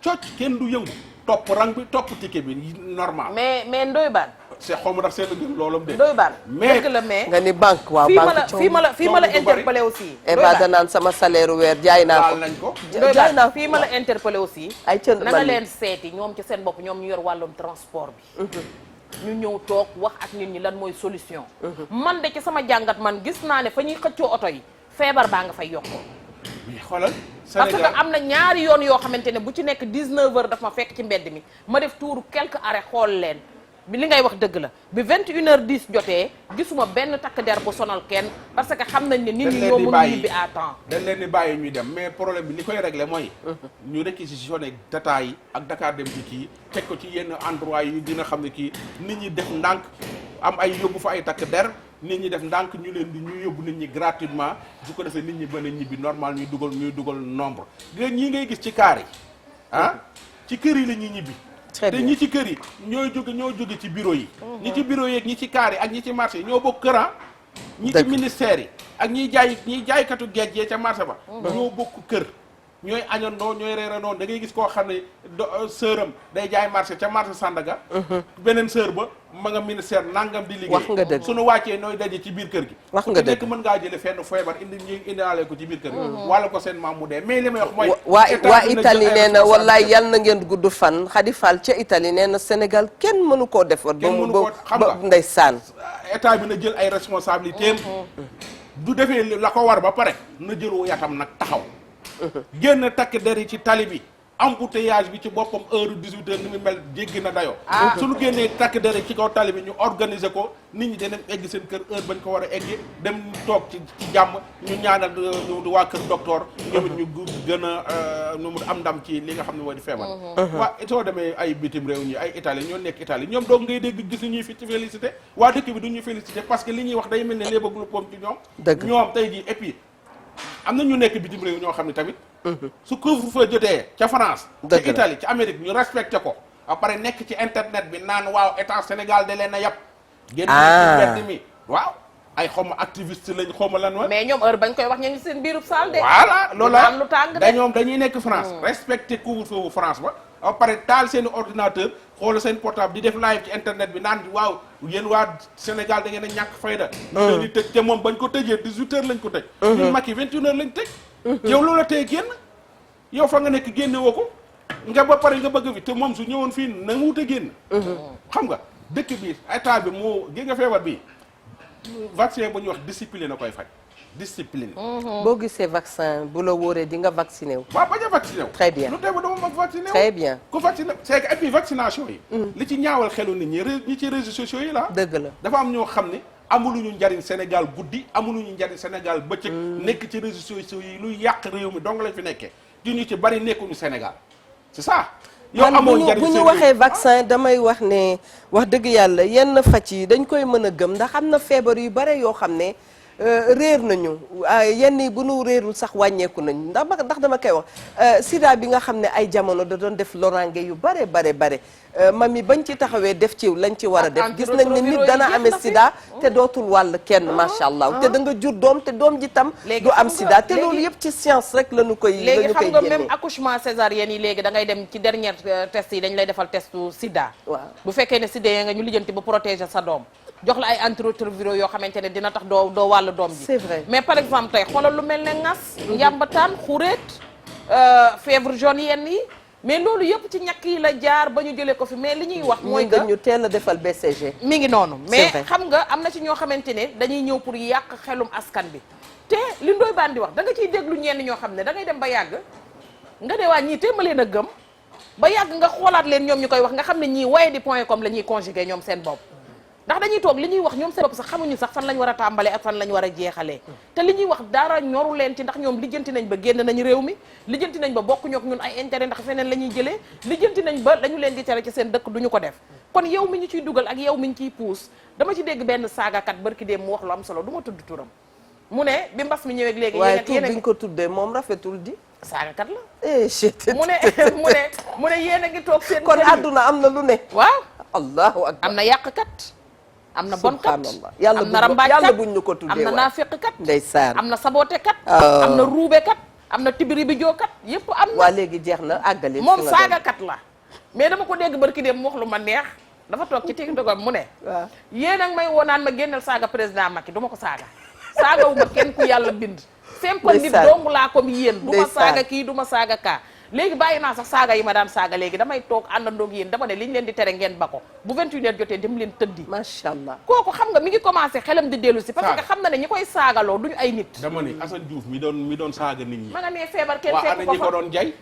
cocc kenn du yëngu topp rang bi topp ticket bi normal mais Ndoye Bane c'est xaw ma ndax seen gën loolu de Ndoye Bane mais dëgg la mais nga ni banque waaw banque fii ma la interpellé aussi Eva danaan sama salaire weer jaay naa ko nañ ko jaay naa fii ma la interpellé aussi ay cën na nga leen seeti ñoom ci seen bopp ñoom ñu yor wàllum transport bi ñu ñëw toog wax ak nit ñi lan mooy solution man de ci sama jàngat man gis naa ne fa ñuy xëccoo oto yi feebar baa nga fay yokkoo mais xoolal parce que am na ñaari yoon yoo xamante ne bu ci nekk 19 heures daf ma fekk ci mbedd mi ma def tuuru quelques arrêts xool leen bi li ngay wax dëgg la bi 21h10 jotee gisuma benn takk der bu sonal kenn parce que xam nañ ne nit ñi ñoo mënu ñibbi à temps dañ leen di bàyyi ñuy dem mais problème bi li koy réglé mooy ñu réquisitionné tata yi ak Dakar dem di kii teg ko ci yenn endroit yi dina xam ne kii nit ñi def ndànk am ay yóbbu fa ay takk der nit ñi def ndànk ñu leen di ñu yóbbu nit ñi gratuitement su ko defee nit ñi mën a ñibbi normal ñuy dugal nombre léegi ñii ngay gis ci kaar yi ci kër yi la ñuy ñibbi te ñi ci kër yi ñoo jóge ci bureau yi ñi ci bureau yi ak ñi ci kaar yi ak ñi ci marché yi ñoo bokk këran ñi ci ministère yi ak ñiy jaaykatu géej yee ca marché ba ñoo bokk kër ñooy añandoo ñooy reerandoo da ngay gis koo xam ne sëram day jaay marché ca marché Sandaga beneen sœur ba ma nga ministère nangam di liggéey wax nga dëgg suñu wàccee nooy daje ci biir kër gi wax nga dëgg nekk mën ngaa jële fenn feebar indiwaale ko ci biir kër gi wala ko seen maam mu dee mais li may wax mooy waa Italie nee na wallaay yal na ngeen gudd fan Khady Fall ca Italie nee na Sénégal kenn mënu koo defar ba ndeysaan état bi na jël ay responsabilités du defee la ko war ba pare na jël yatam nag taxaw génn takk der yi ci tali bi embouteillage bi ci boppam heure 18h ni mu mel jéggi na dayoo suñu génnee takk der yi ci kaw tali bi ñu organiser ko nit ñi danañ egg seen kër heure bañ ko war a egg dem toog ci jàmm ñu ñaanal waa kër docteur ñoom it ñu gën a nu mu am ndam ci li nga xam ne moo di feebar waa soo demee ay bitim réew ñi ay Italie ñoo nekk Italie ñoom doog ngay dégg gis ñuy fi ci félicité waa dëkk bi du ñuy félicité parce que li ñuy wax day mel ne léegi bëgg lu poom ci ñoom ñoom tey jii et puis am na ñu nekk bitim réew ñoo xam ne tamit su couvre-feu jotee ca France ca Italie ca Amérique ñu respecté ko ba pare nekk ci internet bi naan waaw état Sénégal da leen a yàpp génn ci mbedd mi waaw ay xawma activiste lañ xawma lan wa mais ñoom heure bañ koy wax ñu ngi seen biirub saal de voilà loolu la lu tàng de da ñoom dañuy nekk France respecté couvre-feu bu France ba pare taal seen ordinateur xool seen portable di def live ci internet bi naan waaw yéen waa Sénégal da ngeen a ñàkk fayda ñu leen di tëj te moom bañ ko tëjee 18h lañ ko tëj ñun Macky 21h lañ tëj yow loola tey génn yow fa nga nekk génne woo ko nga ba pare nga bëgg fi te moom su ñëwoon fii na nga wut a génn xam nga dëkk bi état bi moo gi nga feebar bi vaccin bu ñuy wax discipline na koy faj discipline boo gisee vaccin bu la wóoree di nga vacciné wu waaw bañ a vacciné wu très bien lu tee ba dama mag vacciné wu très bien ku vacciné c'est que et puis vaccination yi li ci ñaawal xelu nit ñi ci réseaux sociaux yi la dëgg la dafa am ñoo xam ne amuluñu njariñ Sénégal guddi amuluñu njariñ Sénégal bëccëg nekk ci réseaux sociaux yi luy yàq réew mi dong lañ fi nekkee di ñu ci bari nekkuñu Sénégal c'est ça yow amoo njariñ bu ñu waxee vaccin damay wax ne wax dëgg yàlla yenn faj yi dañ koy mën a gëm ndax am na feebar yu bare yoo xam ne réer nañu yenn yi bu nu réerul sax wàññeeku nañu ndax dama koy wax sida bi nga xam ne ay jamono da doon def loraange yu bare mami bañ ci taxawee def ci lañ ci war a def gis nañ ne nit dana amee sida te dootul wàll kenn macha allah te da nga jur doom te doom ji tam du am sida te loolu yëpp ci science rek lañu koy léegi xam nga même accouchement césarienne yi léegi da ngay dem ci dernier test yi dañ lay defal testu sida waaw bu fekkee ne sida ya nga ñu lijjanti ba protéger sa doom jox la ay antirétroviraux yoo xamante ne dina tax doo wàll doom ji c'est vrai mais par exemple tey xoolal lu mel ne ngas njàmbataan xuréet fièvre jaune yenn yi mais loolu yëpp ci ñàkk yi la jaar ba ñu jëlee ko fi mais li ñuy wax mooy que ñu teel a defal BCG mi ngi noonu mais xam nga am na ci ñoo xamante ne dañuy ñëw pour yàq xelum askan bi te li Ndoye Bane di wax da nga ciy déglu ñenn ñoo xam ne da ngay dem ba yàgg nga ne waa ñii te ma leen a gëm ba yàgg nga xoolaat leen ñoom ñu koy wax nga xam ne ñii wayedi.com la ñuy conjugué ñoom seen bopp ndax dañuy toog li ñuy wax ñoom seen bopp sax xamuñu sax fan lañ war a tàmbalee ak fan lañ war a jeexalee te li ñuy wax dara ñoru leen ci ndax ñoom lijjanti nañ ba génn nañ réew mi lijjanti nañ ba bokkuñu ak ñun ay intérêt ndax feneen la ñuy jëlee lijjanti nañ ba dañu leen di tere ci seen dëkk duñu ko def kon yow mi ñu ciy dugal ak yow mi ñu ciy puus dama ci dégg benn saagakat barki dem mu wax lu am solo du ma tudd turam mu ne bi mbas mi ñëwee léegi waaye tur bi ñu ko tuddee moom rafetul di saagakat la mu ne yéen a ngi toog seen kon àdduna am na lu ne waaw allahu akbar am na yàqkat am na bonkat yàlla am na rambaajkat buñ ñu ko tuddee am na naafeqkat ndeysaan am na sabootekat am na ruubekat am na tibiri bi jookat yëpp am na waa léegi jeex na àggali moom saagakat la mais dama ko dégg barki dem mu wax lu ma neex dafa toog ci TikTok mu ne waaw yéen ak may woo naan ma génneel saaga président Macky du ma ko saaga saagawu ma kenn ku yàlla bind simple nit dong laa comme yéen du ma saaga kii du ma saaga kaa léegi bàyyi naa sax saaga yi ma daan saaga léegi damay toog àndandoog yéen dama ne liñ leen di tere ngeen ba ko bu 21h jotee dem leen tëddi macha allah kooku xam nga mi ngi commencé xelam di dellu si parce que xam na ne ñi koy saagaloo duñu ay nit dama ni Assane Diouf mi doon saaga nit ñi ma nga nee feebar kenn waa fekk ana ko ñi ko fa doon jay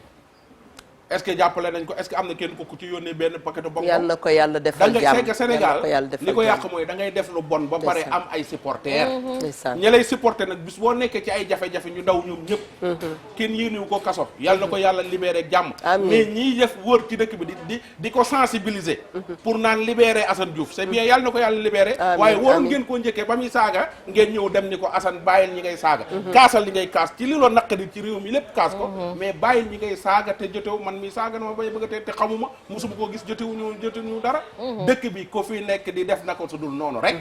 est-ce que jàppale nañ ko est-ce que am na kenn ko ku ci yónnee benn paquet bon yal na ko yàlla da defal nga jàmm fekk Sénégal li ko yàq jàmm. mooy da ngay def lu bon ba pare am ay supporters ndeysaan ñi lay supporter nag bis boo nekkee ci ay jafe-jafe ñu daw ñoom ñëpp kenn yéeniwu ko kaso yàlla na ko yàlla libéré ak jàmm amiin mais ñiy def wër ci dëkk bi di ko sensibiliser pour naan libéré Assane Diouf c'est bien yàlla na ko yàlla libéré amiin, waaye waroon amiin. ngeen koo njëkkee ba muy saaga ngeen ñëw dem ni ko Assane bàyyil ñi ngay saaga kaasal li ngay kaas ci li loo naqari ci réew mi lépp kaas ko mais bàyyil ñi ngay saaga te jotewu man mi saaga na ma bay bëgg te xamuma musuma koo gis jotewuñu dara dëkk bi ko fi nekk di def na ko su dul noonu rek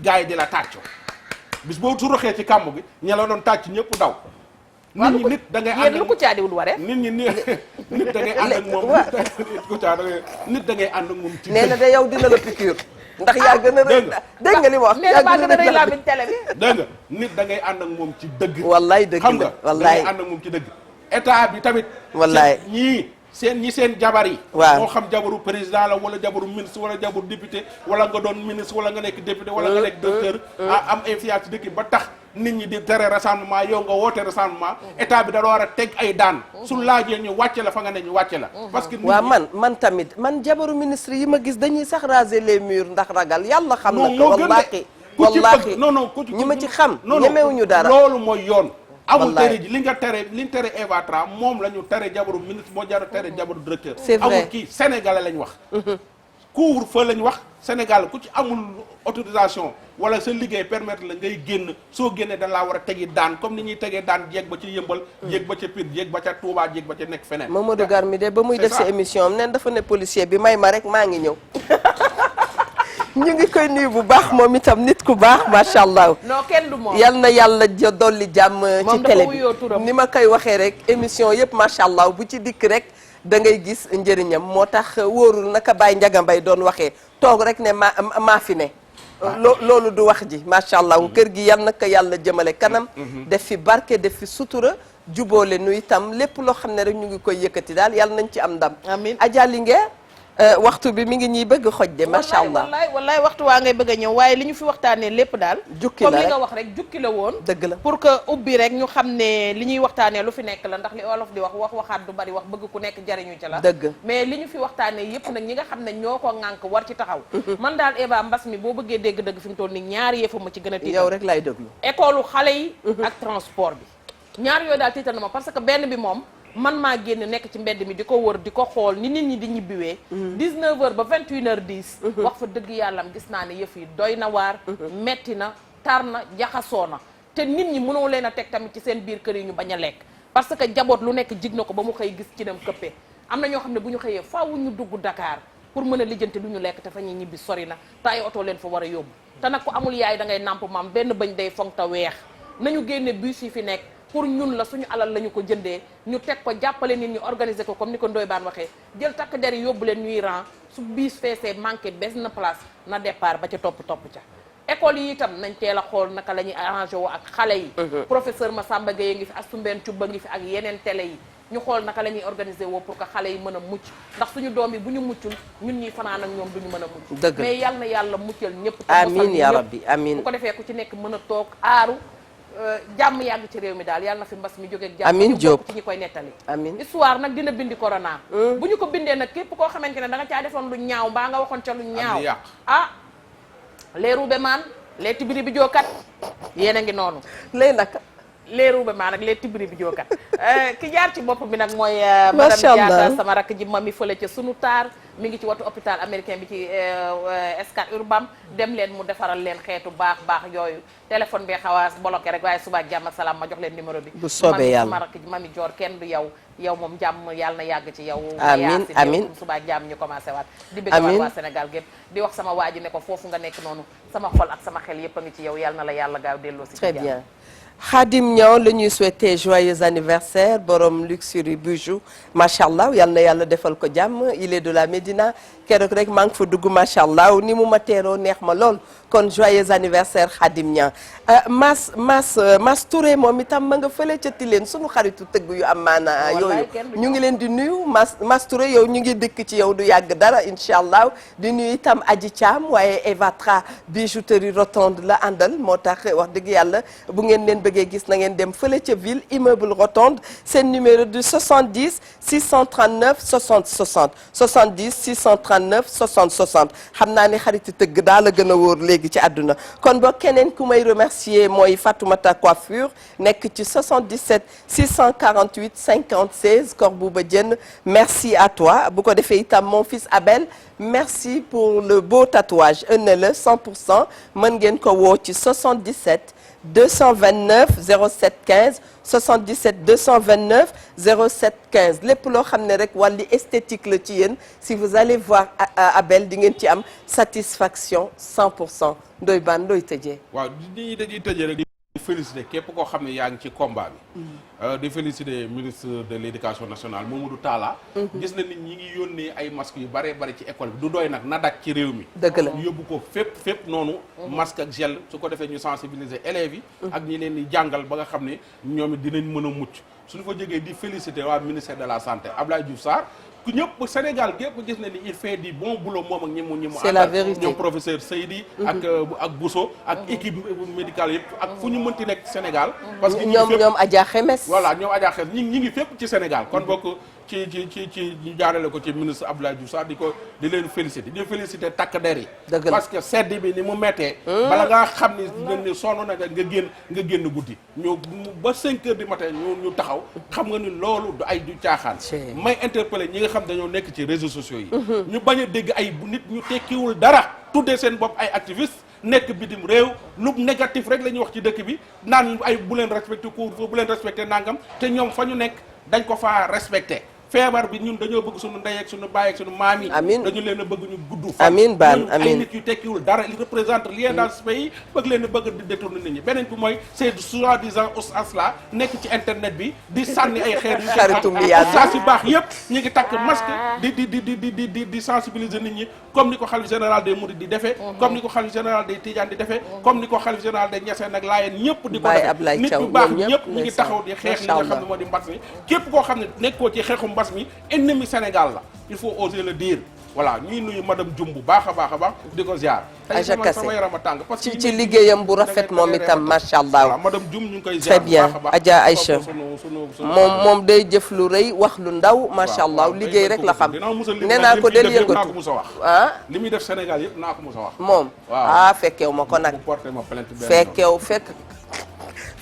gars yi di la tàccu bis boo su roxee ci kàmb gi ña la doon tàcc ñëpp daw nit da ngay ànd yéen lu ko caadiwul waree. nit ñi nit da ngay ànd ak moom nit da ngay ànd ak moom ci nee na de yow dina la piqûre ndax yaa gën a rëy dégg nga li ma wax nee na maa gën a rëy laa min télé bi. dégg nga nit da ngay ànd ak moom ci dëgg wallaay dëgg xam la nga da wallaay ngay ànd ak moom ci dëgg état bi tamit wallaay ñii seen jabar yi waaw moo xam jabaru président la wala jabaru ministre wala jabaru député wala nga doon ministre wala nga nekk député wala nga nekk docteur am influence ci dëkk ba tax nit ñi di tere rassemblement yow nga woote rassemblement état bi da war a teg ay daan su laajee ñu wàcce la fa nga ne ñu wàcce la parce que waaw man tamit man jabaru ministre yi ma gis dañuy sax raser les murs ndax ragal yàlla xam na ko wallaahi wallaahi non ñi ma ci xam ñemewuñu dara loolu mooy yoon amul tere ji li nga tere li ñu tere Eva Tra moom la ñu tere jabaru ministre moo jar tere jabaru directeur c'est vrai amul kii sénégalais lañ wax couvre-feu lañ wax Sénégal ku ci amul autorisation wala sa liggéey permettre la ngay génn soo génnee dañ laa war a tegi daan comme ni ñuy tegee daan jéeg ba ci yëmbal jéeg ba ca Pire jéeg ba ca Touba jéeg ba ca nekk feneen Mamadou Garmi de ba muy def si émission am nen dafa ne policier bi may ma rek maa ngi ñëw ñu ngi koy nuyu bu baax moom itam nit ku baax macha allah. non kenn du moom yal na yàlla dolli jàmm ci télé bi ni ma koy waxee rek émission yëpp macha allah bu ci dikk rek da ngay gis njëriñam moo tax wóorul naka Baye Ndiaga Mbaye doon waxee toog rek ne maa fi ne. loolu du wax ji macha allah kër gi yal na ko yàlla jëmale kanam. def fi barke def fi sutura. jubóole nu itam lépp loo xam ne rek ñu ngi koy yëkkati daal yàlla nañ ci am ndam. amiin Adja Linguère waxtu bi mi ngi ñuy bëgg xoj de macha allah wallaay waxtu waa ngay bëgg a ñëw waaye li ñu fi waxtaanee lépp daal jukki la comme li rek nga wax rek jukki la woon dëgg la pour que ubbi rek ñu xam ne li ñuy waxtaanee lu fi nekk la ndax li olof di wax waxaat du bari wax bëgg ku nekk jariñu ci la dëgg mais li ñu fi waxtaanee yépp nag ñi nga xam ne ñoo ko ŋànk war ci taxaw man daal Eva mbas mi boo bëggee dégg dëgg fi mu toll ni ñaari yëfa ma ci gën a tiital yow rek laay déglu école xale yi ak transport bi ñaar yooyu daal tiital na ma parce que benn bi moom man maa génn nekk ci mbedd mi di ko wër di ko xool ni nit ñi di ñibbiwee 19h ba 21h10 wax fa dëgg yàllam gis naa ne yëf yi doy na waar metti na tar na jaxasoo na te nit ñi mënoo leen a teg tamit ci seen biir kër yi ñu bañ a lekk parce que jaboot lu nekk jig na ko ba mu xëy gis ci dem këppee am na ñoo xam ne bu ñu xëyee faaw ñu dugg Dakar pour mën a lijjanti lu ñu lekk te fa ñuy ñibbi sori na te ay oto leen fa war a yóbbu te nag ku amul yaay da ngay nàmp maam benn bañ day fonk te weex nañu génne bus yi fi nekk pour ñun la suñu alal la ñu ko jëndee ñu teg ko jàppale nit ñi organiser ko comme ni ko Ndoye Bane waxee jël takk der yi yóbbu leen ñuy rang su biis feesee manqué benn place na départ ba ca topp ca école yi itam nañ teel a xool naka la ñuy arrangé woo ak xale yi professeur Massamba Gueye ngi fi Astou Cubba ngi fi ak yeneen télé yi ñu xool naka la ñuy organiser woo pour que xale yi mën a mucc ndax suñu doom yi bu ñu muccul ñun ñuy fanaan ak ñoom duñu mën a mucc dëgg mais yal na yàlla muccal ñëpp amiin ya rabbi amiin bu ko defee ku ci nekk mën a toog aaru jàmm yàgg ci réew mi daal yàlla na fi mbas mi jógee ak jàmm amiin Diop ci ñi koy nettali amiin histoire nag dina bindi corona bu ñu ko bindee nag képp koo xamante ne da nga caa defoon lu ñaaw mbaa nga waxoon ca lu ñaaw ah les roube maan les tibiri bi jookat yéen a ngi noonu léegi nag les roube maan ak les tibiri bi jookat ki jaar ci bopp bi nag mooy madame macha allah Diatta sama rakk ji mami fële ca sunu taar mi ngi ci watu hôpital américain bi ci Scat Urbam dem leen mu defaral leen xeetu baax yooyu téléphone bi xawaas bloqué rek waaye suba jàmm ak salaam ma jox leen numéro bi bu soobee yàlla sama rakk ji mami Dior kenn du yow moom jàmm yàlla na yàgg ci yow amiin amiin suba jàmm ñu commencé waat di bëgg waat waa Sénégal gépp di wax sama waa ji ne ko foofu nga nekk noonu sama xol ak sama xel yépp a ngi ci yow yàlla na la yàlla gaaw delloo si très bien Khadim Niang la ñuy souhaiter joyeux anniversaire borom luxury bijou macha allah yal na yàlla defal ko jàmm il est de la Médina keroog rek maa ngi fa dugg macha allah ni mu ma teeroo neex ma lool kon joyeux anniversaire Khadim Niang Mas Touré moom itam ma nga fële ca Tilène sunu xaritu tëgg yu am maana yooyu ñu ngi leen di nuyu Mas Touré yow ñu ngi dikk ci yow du yàgg dara incha allah di nuyu itam Adji Thiam waaye Eva Tra bijouterie rotonde la àndal moo tax wax dëgg yàlla bu ngeen leen bëggee gis na ngeen dem fële ca ville immeuble rotonde seen numéro du 70 639 60 60 70 639 60 60 xam naa ne xariti tëgg daal la gën a wóor léegi ci àdduna kon boo keneen ku may remercier mooy Fatoumata Coiffure nekk ci 77 648 50 16 Korbouba Diène merci à toi bu ko defee itam mon fils Abel merci pour le beau tatouage ënne la 100% mën ngeen ko woo ci 77 229 07 15 77 229 07 15 lépp loo xam ne rek wàllu esthétique la ci yéen si vous allez voir Abel di ngeen ci am satisfaction 100% Ndoye Bane looy tëjee. waaw dañuy tëjee rek. di féliciter képp koo xam ne yaa ngi ci combat bi. di féliciter ministre de l'éducation nationale Mamadou Talla. gis na nit ñi ngi yónnee ay masques yu baree bari ci école bi du doy nag na dak ci réew mi. dëgg la ñu yóbbu ko fépp noonu. masque ak gel su ko defee ñu sensibiliser élèves yi. ak ñi leen di jàngal ba nga xam ne ñoom it dinañ mën a mucc suñu fa jógee di féliciter waa ministère de la santé Abdoulaye Diouf Sarr. ku ñëpp Sénégal gépp gis na ni il fait du bon boulot moom ak ñi mu c'est la vérité ñoom professeur Seydi ak Bousso ak équipe médicale yëpp ak fu ñu mënti nekk Sénégal parce que ñoom Adja Xemes voilà ñoom Adja Xemes ñi ngi fépp ci Sénégal kon bokk ci ñu jaarale ko ci ministre Abdoulaye Diouf Sarr di leen féliciter di féliciter takk der yi parce que sedd bi ni mu mettee bala ngaa xam ni sonn na nga génn guddi ñu ba 5 heures du matin ñu taxaw xam nga ni loolu du caaxaan may interpeller ñi nga xam dañoo nekk ci réseaux sociaux yi ñu bañ a dégg ay nit ñu tekkiwul dara tuddee seen bopp ay activistes nekk bitim réew lu négatif rek la ñuy wax ci dëkk bi naan ay bu leen respecté couvre-feu bu leen respecté nangam te ñoom fa ñu nekk dañ ko faa respecté feebar bi ñun dañoo bëgg suñu ndey ak suñu baay ak suñu maam yi dañu leen a bëgg ñu gudd fan amiin baan amiin ay nit yu tekkiwul dara ils représentent rien dans ce pays bëgg leen a bëgg di détourner nit ñi beneen bi mooy c'est soi-disant oustaz la nekk ci internet bi di sànni ay xeer yu xaritu miyaat saa si baax yëpp ñu ngi takk masque di sensibiliser nit ñi comme ni ko xalif général des mourides di defee comme ni ko xalif général des tidiane di defee comme ni ko xalif général des ñeseen ak laayeen ñëpp di ko defee nit ñu baax ñëpp ñu ngi taxaw di xeex li nga xam ne moo di mbas mi képp koo xam ne nekkoo ci xeexu mbas mi ennemi Sénégal la il faut oser le dire voilà ñuy nuyu madame Dioum bu baax a baax di ko ziar Aja Kassé sama yaram a tàng parce que ci liggéeyam bu rafet moom itam macha allah madame Dioum ñu ngi koy ziar très bien Adja Aïcha moom day jëf lu rëy wax lu ndaw macha allah liggéey rek la xam nee naa ko del yëngatu ah li muy def Sénégal yëpp naa ko mos a wax moom fekkew ma ko nag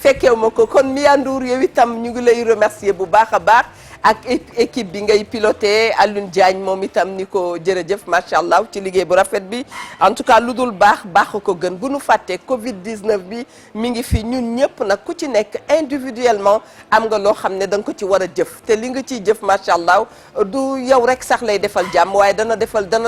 fekkew ma ko kon Mia Ndour yow itam ñu ngi lay remercier bu baax a baax ak équipe bi ngay piloté Alioune Diagne moom itam ni ko jërëjëf macha allah ci liggéey bu rafet bi en tout cas lu dul baax ko gën bu nu fàttee Covid 19 bi mi ngi fi ñun ñëpp nag ku ci nekk individuellement am nga loo xam ne da nga ko ci war a jëf te li nga ciy jëf macha allah du yow rek sax lay defal jàmm waaye dana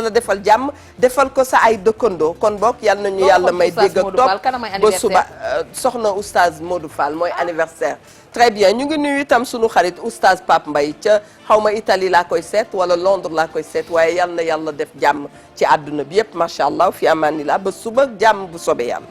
la defal jàmm defal ko sa ay dëkkandoo kon bokk yal na ñu yàlla may dégg ak topp ba suba soxna oustaz Modou Fall mooy anniversaire. très bien ñu ngi nuyu itam sunu xarit oustaz Pape Mbaye ca xaw ma Italie laa koy seet wala Londres laa koy seet waaye yal na yàlla def jàmm ci àdduna bi yëpp macha allah fi amaanillah ba suba jàmm bu sobe yàlla.